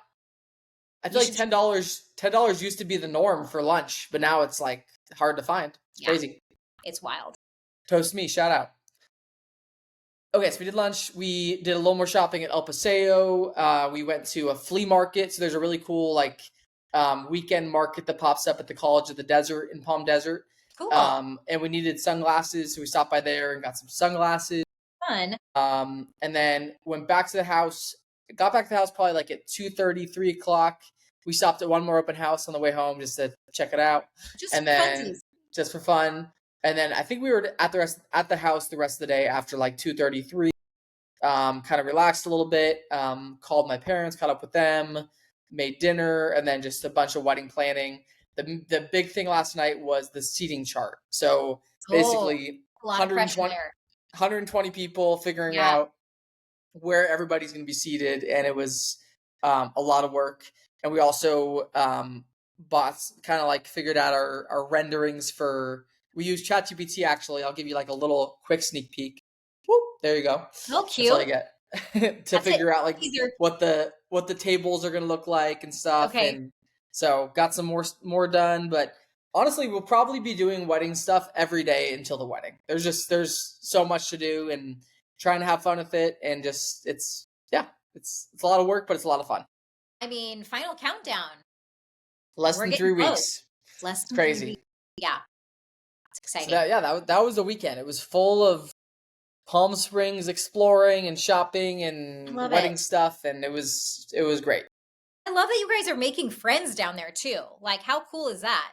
I You feel like should. $10 used to be the norm for lunch, but now it's like hard to find. It's Yeah, crazy. it's wild. Toast Me, shout out. Okay, so we did lunch. We did a little more shopping at El Paseo. We went to a flea market. So there's a really cool weekend market that pops up at the College of the Desert in Palm Desert. Cool. And we needed sunglasses, so we stopped by there and got some sunglasses. Fun. And then went back to the house. Got back to the house probably like at 2:30, 3 o'clock. We stopped at one more open house on the way home just to check it out. Just And then funsies. just for fun. And then I think we were at the house the rest of the day after like 2:33. Kind of relaxed a little bit. Called my parents, caught up with them, made dinner, and then just a bunch of wedding planning. The big thing last night was the seating chart. So basically, A lot of pressure 120 there. 120 people figuring Yeah. out where everybody's going to be seated, and it was a lot of work. And we also figured out our renderings for. We use ChatGPT actually. I'll give you like a little quick sneak peek. Whoop, there you go. Oh, That's all you cute. get to That's it. figure out like Easier. what the tables are going to look like and stuff. Okay. And so got some more done, but honestly, we'll probably be doing wedding stuff every day until the wedding. There's so much to do and trying to have fun with it, and just it's a lot of work, but it's a lot of fun. I mean, final countdown. Less We're than getting 3 close. weeks. Less It's than 3 crazy. weeks. Yeah. It's So exciting. that was the weekend. It was full of Palm Springs exploring and shopping and Love wedding it. stuff, and it was great. I love that you guys are making friends down there too. Like, how cool is that?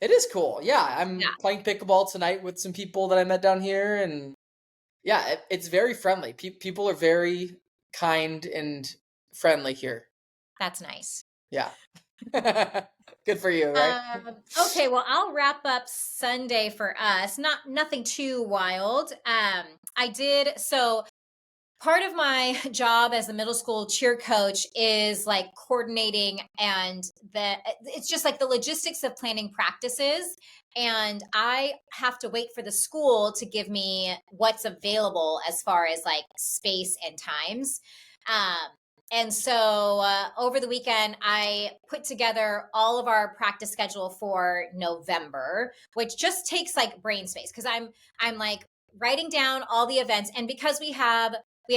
It is cool. Yeah, I'm Yeah. playing pickleball tonight with some people that I met down here, and yeah, it's very friendly. People are very kind and friendly here. That's nice. Yeah. Good for you, right? Okay, well, I'll wrap up Sunday for us. Nothing too wild. So part of my job as the middle school cheer coach is like coordinating and it's just like the logistics of planning practices. And I have to wait for the school to give me what's available as far as like space and times. And so over the weekend, I put together all of our practice schedule for November, which just takes like brain space because I'm like writing down all the events, and because we have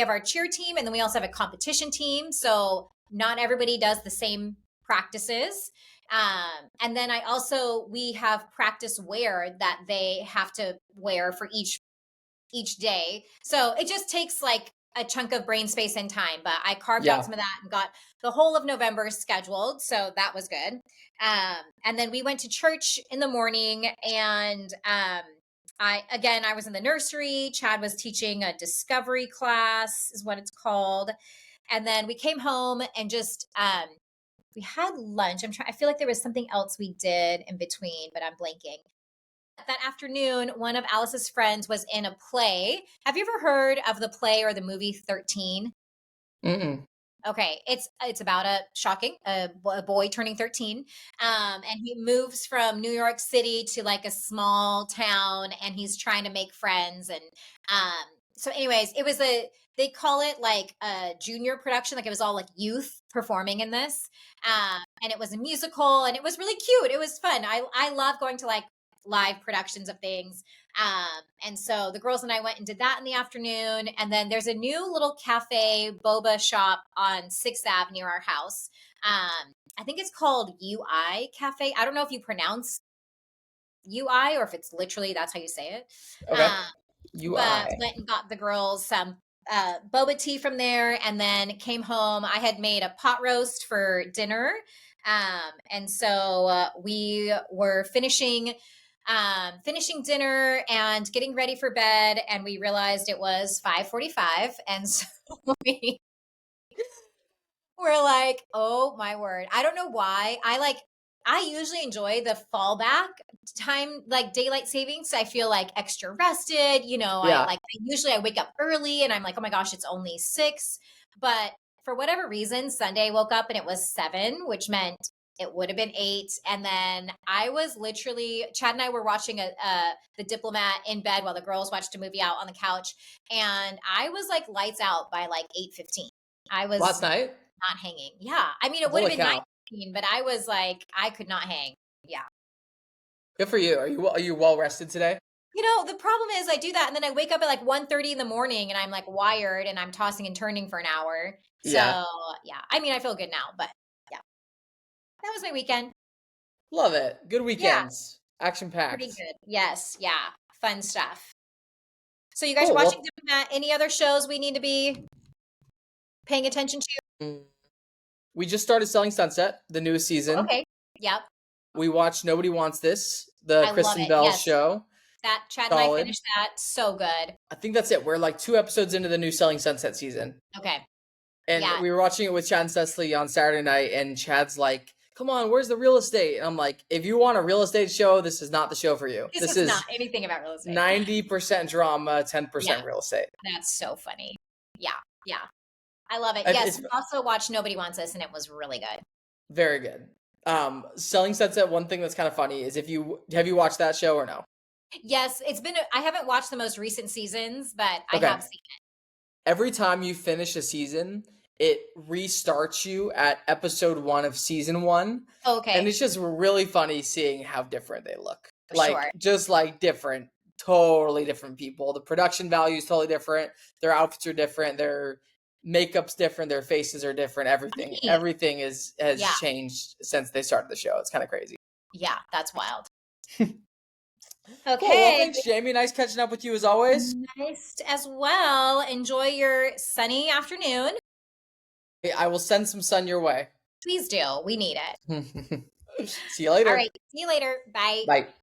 our cheer team, and then we also have a competition team, so not everybody does the same practices. And then we have practice wear that they have to wear for each day. So it just takes like a chunk of brain space and time, but I carved out Yeah. some of that and got the whole of November scheduled. So that was good. And then we went to church in the morning, and I was in the nursery. Chad was teaching a discovery class is what it's called. And then we came home and just we had lunch. I feel like there was something else we did in between, but I'm blanking. That afternoon, one of Alice's friends was in a play. Have you ever heard of the play or the movie 13? Mm-mm. Okay, it's about a boy turning 13, and he moves from New York City to like a small town, and he's trying to make friends. And so, anyways, they call it like a junior production, like it was all like youth performing in this, and it was a musical, and it was really cute. It was fun. I love going to like live productions of things. And so the girls and I went and did that in the afternoon. And then there's a new little cafe boba shop on 6th Ave near our house. I think it's called UI Cafe. I don't know if you pronounce UI or if it's literally that's how you say it. Okay. But UI. went and got the girls some boba tea from there, and then came home. I had made a pot roast for dinner. And so we were finishing dinner and getting ready for bed, and we realized it was 5:45, and so we were like, oh my word. I don't know why. I usually enjoy the fallback time, like daylight savings. I feel like extra rested. Yeah. I wake up early and I'm like, oh my gosh, it's only 6. But for whatever reason, Sunday I woke up and it was 7, which meant it would have been 8. And then Chad and I were watching The Diplomat in bed while the girls watched a movie out on the couch. And I was like lights out by like 8:15. I Last was night? not hanging. Yeah. I mean, it would have Holy been cow. 19, but I was like, I could not hang. Yeah. Good for you. Are you well rested today? The problem is I do that and then I wake up at like 1:30 in the morning and I'm like wired and I'm tossing and turning for an hour. So, Yeah. yeah. I mean, I feel good now, but yeah. That was my weekend. Love it. Good Yeah. weekends. Action Pretty packed. good. Yes. Yeah. Fun stuff. So, you guys are Cool. watching Well, that? Any other shows we need to be paying attention to? mm, we just started Selling Sunset, the newest season. Okay. Yep. We watched Nobody Wants This, the I love Kristen it. Bell Yes. show. That Chad and I Solid. finished that. So good. I think that's it. We're like 2 episodes into the new Selling Sunset season. Okay. And Yeah. we were watching it with Chad and Cecily on Saturday night, and Chad's like, come on, where's the real estate? And I'm like, if you want a real estate show, this is not the show for you. This This is not is anything about real estate. 90% drama, 10% Yeah. real estate. That's so funny. Yeah. Yeah. I love it. And Yes. it's We also watched Nobody Wants Us, and it was really good. very good. Selling Sunset, one thing that's kind of funny is have you watched that show or no? Yes. I haven't watched the most recent seasons, but I Okay. have seen Every time you finish a season, it restarts you at episode 1 of season 1. it. Okay. And it's just really funny seeing how different they look. For Like, sure. just like different, totally different people. The production value is totally different. Their outfits are different. Their makeup's different. Their faces are different. Everything. Funny. Everything has Yeah. changed since they started the show. It's kind of crazy. Yeah. That's wild. Cool. Well, Okay. thanks, Jamie. Nice catching up with you as always. Nice as well. Enjoy your sunny afternoon. I will send some sun your way. Please do. We need it. See you later. All right. See you later. Bye. Bye.